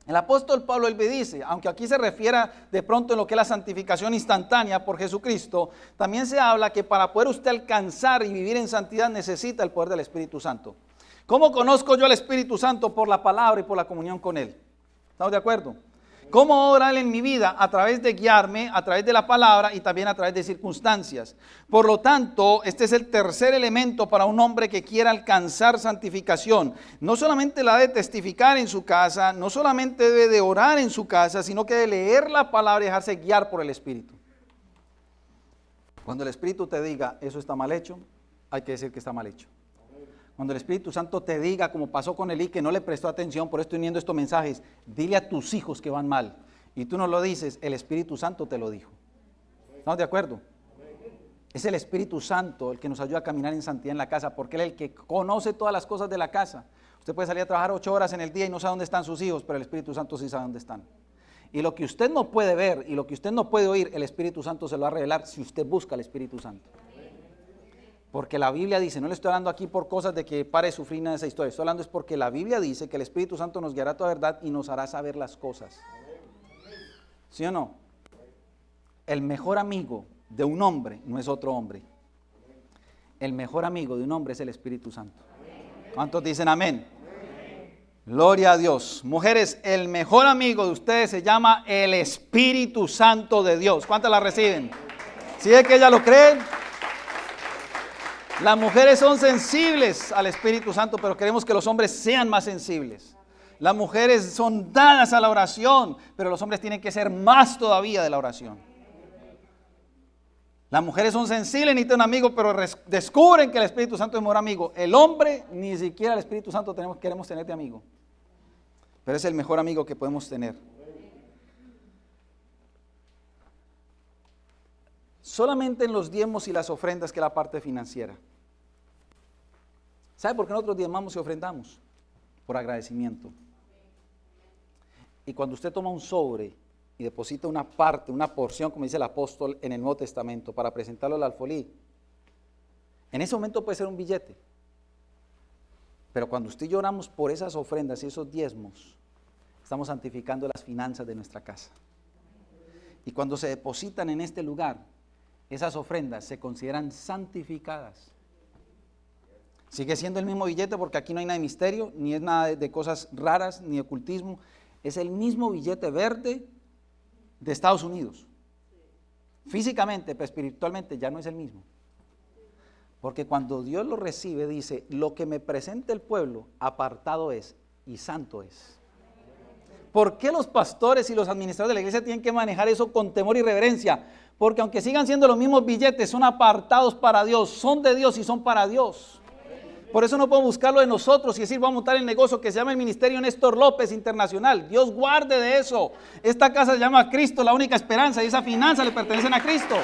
El apóstol Pablo él me dice, aunque aquí se refiera de pronto en lo que es la santificación instantánea por Jesucristo, también se habla que para poder usted alcanzar y vivir en santidad necesita el poder del Espíritu Santo. ¿Cómo conozco yo al Espíritu Santo? Por la palabra y por la comunión con Él. ¿Estamos de acuerdo? ¿Cómo obra Él en mi vida? A través de guiarme, a través de la palabra y también a través de circunstancias. Por lo tanto, este es el tercer elemento para un hombre que quiera alcanzar santificación. No solamente la de testificar en su casa, no solamente debe de orar en su casa, sino que debe leer la palabra y dejarse guiar por el Espíritu. Cuando el Espíritu te diga, eso está mal hecho, hay que decir que está mal hecho. Cuando el Espíritu Santo te diga, como pasó con Elí, que no le prestó atención, por eso estoy uniendo estos mensajes, dile a tus hijos que van mal, y tú no lo dices, el Espíritu Santo te lo dijo. ¿Estamos de acuerdo? Es el Espíritu Santo el que nos ayuda a caminar en santidad en la casa, porque Él es el que conoce todas las cosas de la casa. Usted puede salir a trabajar 8 horas en el día y no sabe dónde están sus hijos, pero el Espíritu Santo sí sabe dónde están. Y lo que usted no puede ver y lo que usted no puede oír, el Espíritu Santo se lo va a revelar si usted busca al Espíritu Santo. Porque la Biblia dice, no le estoy hablando aquí por cosas de que pare de sufrir nada de esa historia, estoy hablando es porque la Biblia dice que el Espíritu Santo nos guiará a toda verdad y nos hará saber las cosas. ¿Sí o no? El mejor amigo de un hombre no es otro hombre. El mejor amigo de un hombre es el Espíritu Santo. ¿Cuántos dicen amén? Gloria a Dios. Mujeres, el mejor amigo de ustedes se llama el Espíritu Santo de Dios. ¿Cuántas la reciben? ¿Sí es que ellas lo creen? Las mujeres son sensibles al Espíritu Santo, pero queremos que los hombres sean más sensibles. Las mujeres son dadas a la oración, pero los hombres tienen que ser más todavía de la oración. Las mujeres son sensibles, necesitan un amigo, pero descubren que el Espíritu Santo es mejor amigo. El hombre, ni siquiera el Espíritu Santo queremos tener de amigo, pero es el mejor amigo que podemos tener. Solamente en los diezmos y las ofrendas, que es la parte financiera. ¿Sabe por qué nosotros diezmamos y ofrendamos? Por agradecimiento. Y cuando usted toma un sobre y deposita una parte, una porción, como dice el apóstol en el Nuevo Testamento, para presentarlo al alfolí, en ese momento puede ser un billete. Pero cuando usted y yo oramos por esas ofrendas y esos diezmos, estamos santificando las finanzas de nuestra casa. Y cuando se depositan en este lugar, esas ofrendas se consideran santificadas. Sigue siendo el mismo billete porque aquí no hay nada de misterio, ni es nada de cosas raras, ni ocultismo. Es el mismo billete verde de Estados Unidos. Físicamente, pero espiritualmente ya no es el mismo. Porque cuando Dios lo recibe, dice, lo que me presenta el pueblo, apartado es y santo es. ¿Por qué los pastores y los administradores de la iglesia tienen que manejar eso con temor y reverencia? Porque aunque sigan siendo los mismos billetes, son apartados para Dios, son de Dios y son para Dios. Por eso no podemos buscarlo de nosotros y decir, vamos a montar el negocio que se llama el Ministerio Néstor López Internacional. Dios guarde de eso. Esta casa se llama Cristo, la única esperanza, y esa finanza le pertenecen a Cristo.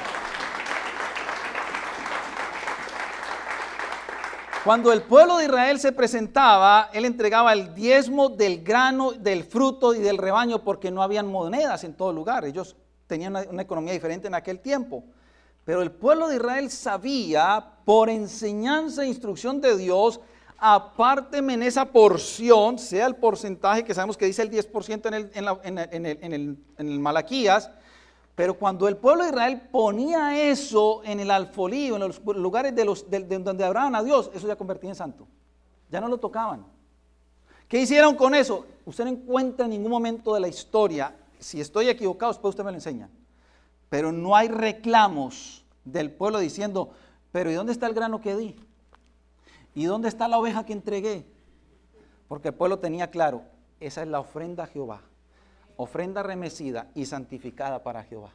Cuando el pueblo de Israel se presentaba, él entregaba el diezmo del grano, del fruto y del rebaño, porque no habían monedas en todo lugar. Ellos tenían una economía diferente en aquel tiempo. Pero el pueblo de Israel sabía, por enseñanza e instrucción de Dios, apárteme en esa porción, sea el porcentaje que sabemos que dice el 10% en el Malaquías, pero cuando el pueblo de Israel ponía eso en el alfolí, en los lugares de donde adoraban a Dios, eso ya convertía en santo. Ya no lo tocaban. ¿Qué hicieron con eso? Usted no encuentra en ningún momento de la historia, si estoy equivocado, después usted me lo enseña, pero no hay reclamos del pueblo diciendo, pero ¿y dónde está el grano que di? ¿Y dónde está la oveja que entregué? Porque el pueblo tenía claro, esa es la ofrenda a Jehová, ofrenda remecida y santificada para Jehová.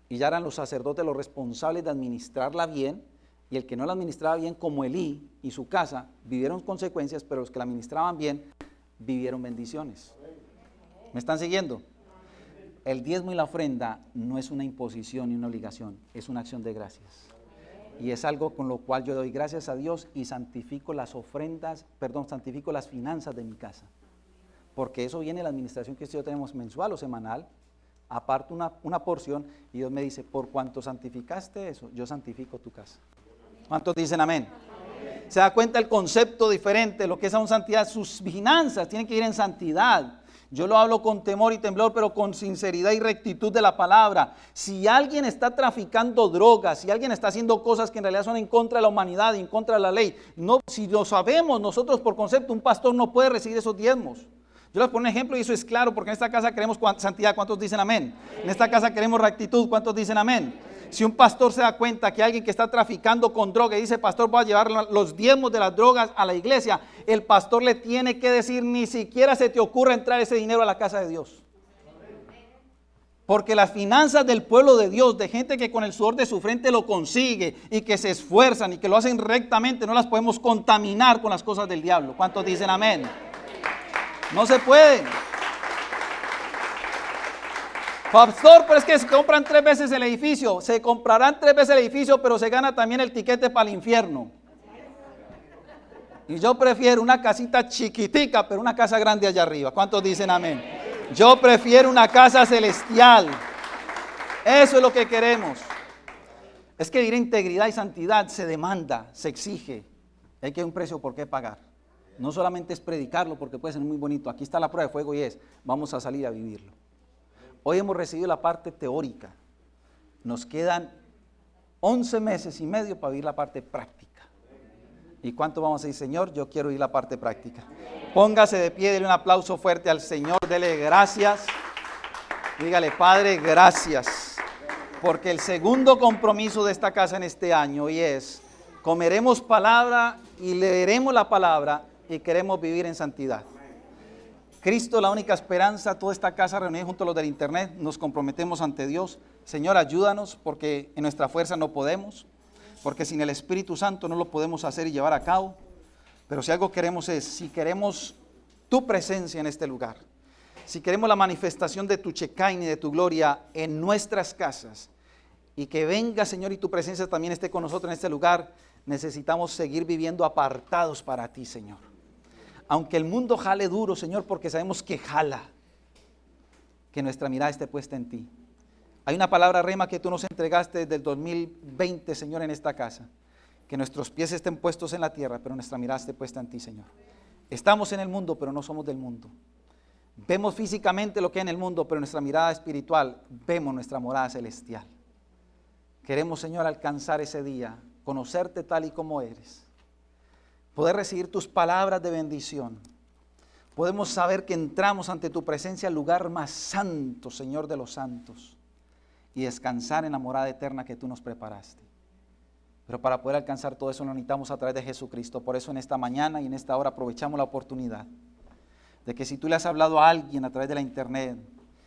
Y ya eran los sacerdotes los responsables de administrarla bien, y el que no la administraba bien, como Elí y su casa, vivieron consecuencias, pero los que la administraban bien, vivieron bendiciones. ¿Me están siguiendo? El diezmo y la ofrenda no es una imposición ni una obligación, es una acción de gracias. Y es algo con lo cual yo doy gracias a Dios y santifico santifico las finanzas de mi casa. Porque eso viene de la administración que yo tenemos mensual o semanal, aparto una porción y Dios me dice, por cuanto santificaste eso, yo santifico tu casa. ¿Cuántos dicen amén? Se da cuenta el concepto diferente de lo que es aún santidad. Sus finanzas tienen que ir en santidad. Yo lo hablo con temor y temblor, pero con sinceridad y rectitud de la palabra. Si alguien está traficando drogas, si alguien está haciendo cosas que en realidad son en contra de la humanidad y en contra de la ley, no, si lo sabemos nosotros por concepto, un pastor no puede recibir esos diezmos. Yo les pongo un ejemplo y eso es claro, porque en esta casa queremos santidad. ¿Cuántos dicen amén? En esta casa queremos rectitud. ¿Cuántos dicen amén? Si un pastor se da cuenta que alguien que está traficando con droga y dice, pastor, voy a llevar los diezmos de las drogas a la iglesia, el pastor le tiene que decir, ni siquiera se te ocurra entrar ese dinero a la casa de Dios. Porque las finanzas del pueblo de Dios, de gente que con el sudor de su frente lo consigue y que se esfuerzan y que lo hacen rectamente, no las podemos contaminar con las cosas del diablo. ¿Cuántos dicen amén? No se puede. Pastor, pero es que se compran 3 veces el edificio. Se comprarán 3 veces el edificio, pero se gana también el tiquete para el infierno. Y yo prefiero una casita chiquitica, pero una casa grande allá arriba. ¿Cuántos dicen amén? Yo prefiero una casa celestial. Eso es lo que queremos. Es que vivir integridad y santidad se demanda, se exige. Hay que un precio por qué pagar. No solamente es predicarlo porque puede ser muy bonito. Aquí está la prueba de fuego y es, vamos a salir a vivirlo. Hoy hemos recibido la parte teórica. Nos quedan 11 meses y medio para vivir la parte práctica. ¿Y cuánto vamos a decir, Señor? Yo quiero ir la parte práctica. Póngase de pie, dele un aplauso fuerte al Señor, dele gracias. Dígale, Padre, gracias. Porque el segundo compromiso de esta casa en este año hoy es, comeremos palabra y leeremos la palabra y queremos vivir en santidad. Cristo, la única esperanza, toda esta casa reunida junto a los del internet, nos comprometemos ante Dios. Señor, ayúdanos porque en nuestra fuerza no podemos, porque sin el Espíritu Santo no lo podemos hacer y llevar a cabo. Pero si algo queremos es, si queremos tu presencia en este lugar, si queremos la manifestación de tu Shekinah y de tu gloria en nuestras casas, y que venga, Señor, y tu presencia también esté con nosotros en este lugar, necesitamos seguir viviendo apartados para ti, Señor. Aunque el mundo jale duro, Señor, porque sabemos que jala, que nuestra mirada esté puesta en ti. Hay una palabra rema que tú nos entregaste desde el 2020, Señor, en esta casa. Que nuestros pies estén puestos en la tierra, pero nuestra mirada esté puesta en ti, Señor. Estamos en el mundo, pero no somos del mundo. Vemos físicamente lo que hay en el mundo, pero nuestra mirada espiritual, vemos nuestra morada celestial. Queremos, Señor, alcanzar ese día, conocerte tal y como eres. Poder recibir tus palabras de bendición. Podemos saber que entramos ante tu presencia al lugar más santo, Señor de los santos, y descansar en la morada eterna que tú nos preparaste. Pero para poder alcanzar todo eso lo necesitamos a través de Jesucristo. Por eso en esta mañana y en esta hora aprovechamos la oportunidad de que si tú le has hablado a alguien a través de la internet,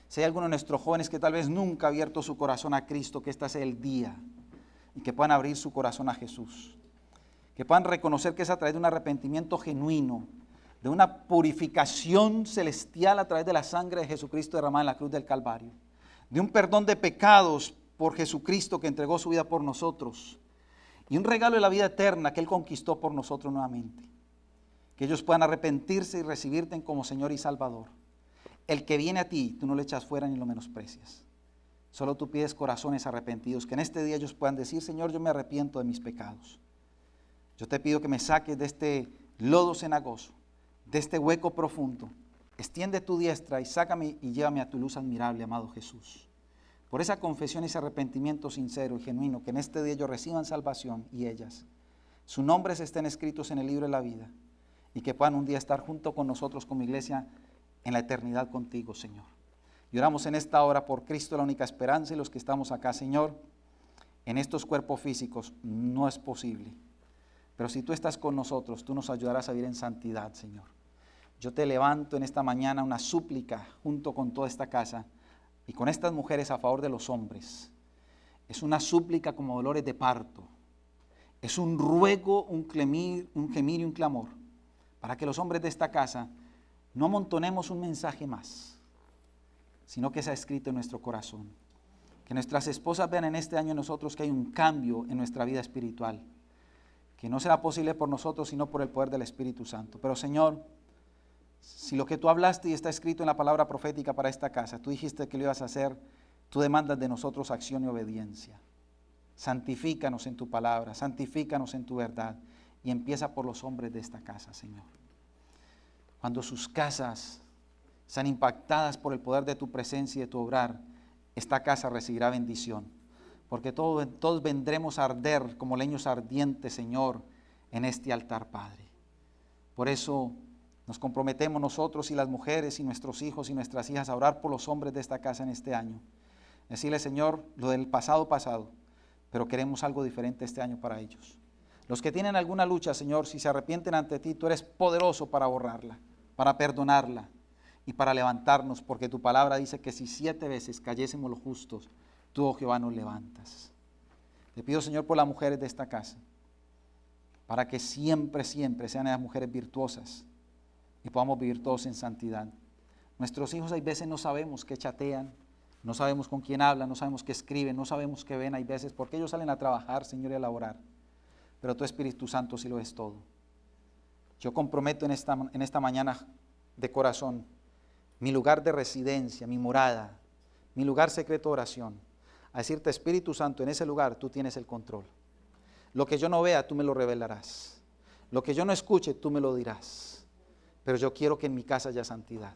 si hay alguno de nuestros jóvenes que tal vez nunca ha abierto su corazón a Cristo, que este sea el día y que puedan abrir su corazón a Jesús. Que puedan reconocer que es a través de un arrepentimiento genuino, de una purificación celestial a través de la sangre de Jesucristo derramada en la cruz del Calvario, de un perdón de pecados por Jesucristo que entregó su vida por nosotros y un regalo de la vida eterna que Él conquistó por nosotros nuevamente. Que ellos puedan arrepentirse y recibirte como Señor y Salvador. El que viene a ti, tú no le echas fuera ni lo menosprecias. Solo tú pides corazones arrepentidos, que en este día ellos puedan decir, Señor, yo me arrepiento de mis pecados. Yo te pido que me saques de este lodo cenagoso, de este hueco profundo. Extiende tu diestra y sácame y llévame a tu luz admirable, amado Jesús. Por esa confesión y ese arrepentimiento sincero y genuino, que en este día ellos reciban salvación y ellas, sus nombres estén escritos en el libro de la vida y que puedan un día estar junto con nosotros como iglesia en la eternidad contigo, Señor. Y oramos en esta hora por Cristo, la única esperanza, y los que estamos acá, Señor, en estos cuerpos físicos no es posible. Pero si tú estás con nosotros, tú nos ayudarás a vivir en santidad, Señor. Yo te levanto en esta mañana una súplica junto con toda esta casa y con estas mujeres a favor de los hombres. Es una súplica como dolores de parto. Es un ruego, un gemir y un clamor para que los hombres de esta casa no amontonemos un mensaje más, sino que sea escrito en nuestro corazón. Que nuestras esposas vean en este año nosotros que hay un cambio en nuestra vida espiritual, que no será posible por nosotros, sino por el poder del Espíritu Santo. Pero Señor, si lo que tú hablaste y está escrito en la palabra profética para esta casa, tú dijiste que lo ibas a hacer, tú demandas de nosotros acción y obediencia. Santifícanos en tu palabra, santifícanos en tu verdad, y empieza por los hombres de esta casa, Señor. Cuando sus casas sean impactadas por el poder de tu presencia y de tu obrar, esta casa recibirá bendición. Porque todos vendremos a arder como leños ardientes, Señor, en este altar, Padre. Por eso nos comprometemos nosotros y las mujeres y nuestros hijos y nuestras hijas a orar por los hombres de esta casa en este año. Decirle, Señor, lo del pasado, pero queremos algo diferente este año para ellos. Los que tienen alguna lucha, Señor, si se arrepienten ante ti, tú eres poderoso para borrarla, para perdonarla y para levantarnos, porque tu palabra dice que si 7 veces cayésemos los justos, tú, oh Jehová, nos levantas. Te pido, Señor, por las mujeres de esta casa, para que siempre sean esas mujeres virtuosas y podamos vivir todos en santidad. Nuestros hijos hay veces no sabemos qué chatean, no sabemos con quién hablan, no sabemos qué escriben, no sabemos qué ven, hay veces porque ellos salen a trabajar, Señor, y a laborar. Pero tu Espíritu Santo sí lo es todo. Yo comprometo en esta mañana de corazón mi lugar de residencia, mi morada, mi lugar secreto de oración, a decirte, Espíritu Santo, en ese lugar tú tienes el control. Lo que yo no vea, tú me lo revelarás. Lo que yo no escuche, tú me lo dirás. Pero yo quiero que en mi casa haya santidad.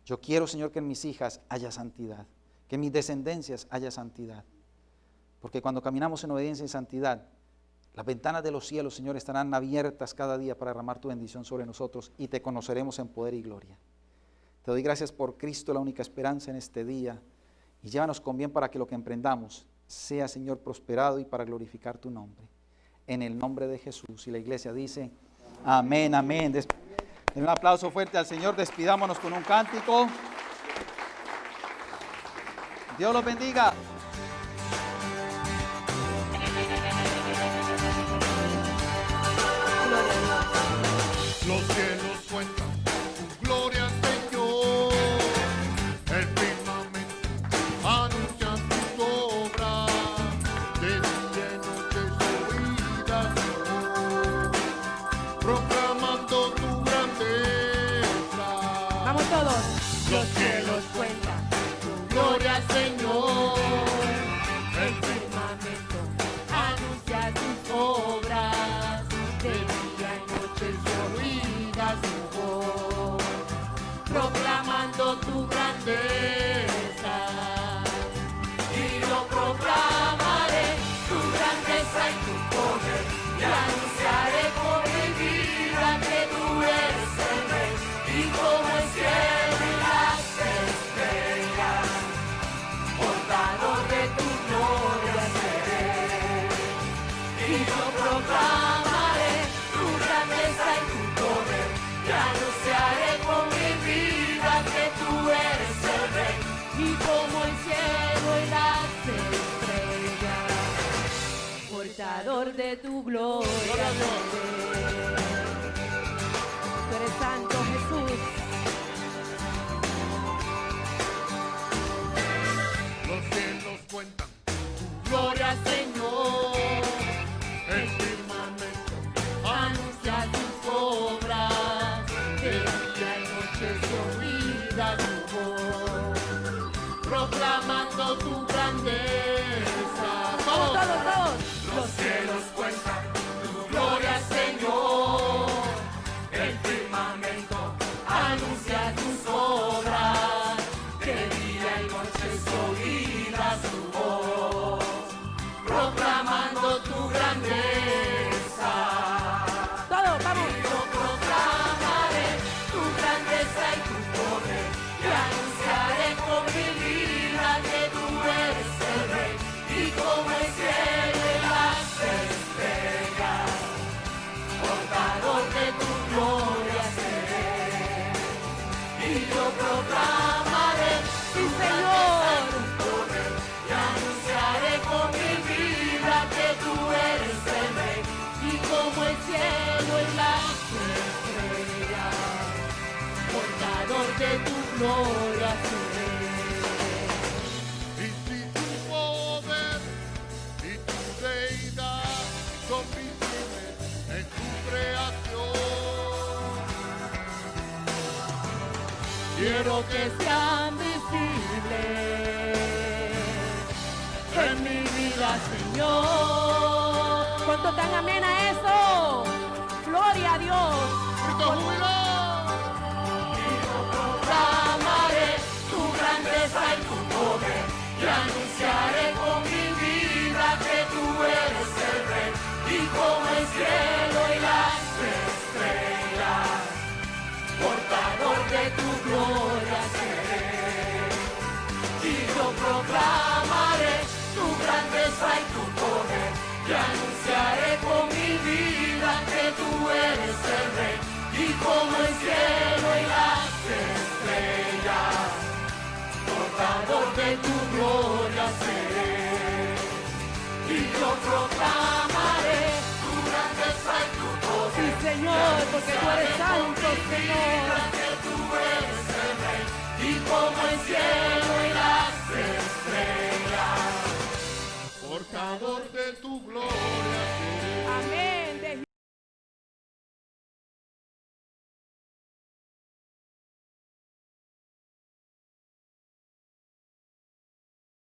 Yo quiero, Señor, que en mis hijas haya santidad, que en mis descendencias haya santidad. Porque cuando caminamos en obediencia y santidad, las ventanas de los cielos, Señor, estarán abiertas cada día para derramar tu bendición sobre nosotros y te conoceremos en poder y gloria. Te doy gracias por Cristo, la única esperanza en este día. Y llévanos con bien para que lo que emprendamos sea, Señor, prosperado y para glorificar tu nombre. En el nombre de Jesús. Y la iglesia dice, amén, amén. Den un aplauso fuerte al Señor. Despidámonos con un cántico. Dios los bendiga. Los cielos cuentan tu gloria, Señor. El firmamento anuncia tus obras. De día y noche se oirá tu voz, proclamando tu grandeza. Vamos todos. Los cielos cuentan tu gloria, Señor. El firmamento anuncia tus obras. De día y noche se oirá su voz, proclamando tu grandeza. Y yo proclamaré tu grandeza y tu poder, y anunciaré con mi vida que tú eres el Rey. Y como el cielo y las estrellas, portador de tu gloria seré. Y yo proclamaré tu grandeza y tu poder, y anunciaré con mi vida que tú eres el Rey. Y como el cielo y las estrellas, Portador de tu gloria. Gloria a Dios. Tú eres santo, Jesús. Los cielos cuentan tu gloria, Señor. El firmamento anuncia tus obras. De día y noche se oirá tu voz, proclamando tu grandeza. Todos, todos. Los cielos cuentan tu gloria, quiero que sean visibles en mi vida, Señor. ¿Cuánto tan amén a eso? Gloria a Dios. Proclamaré tu grandeza y tu poder y anunciaré con mi vida que tú eres el Rey, y como el cielo y las estrellas, portador de tu gloria seré. Y yo proclamaré tu grandeza y tu poder y anunciaré con mi vida que tú eres el Rey, y como el cielo y las estrellas, portador de tu gloria seré. Y yo proclamaré tu grandeza y tu poder. Sí, Señor, porque tú eres santo, Señor. Que tú eres el Rey, y como el cielo y las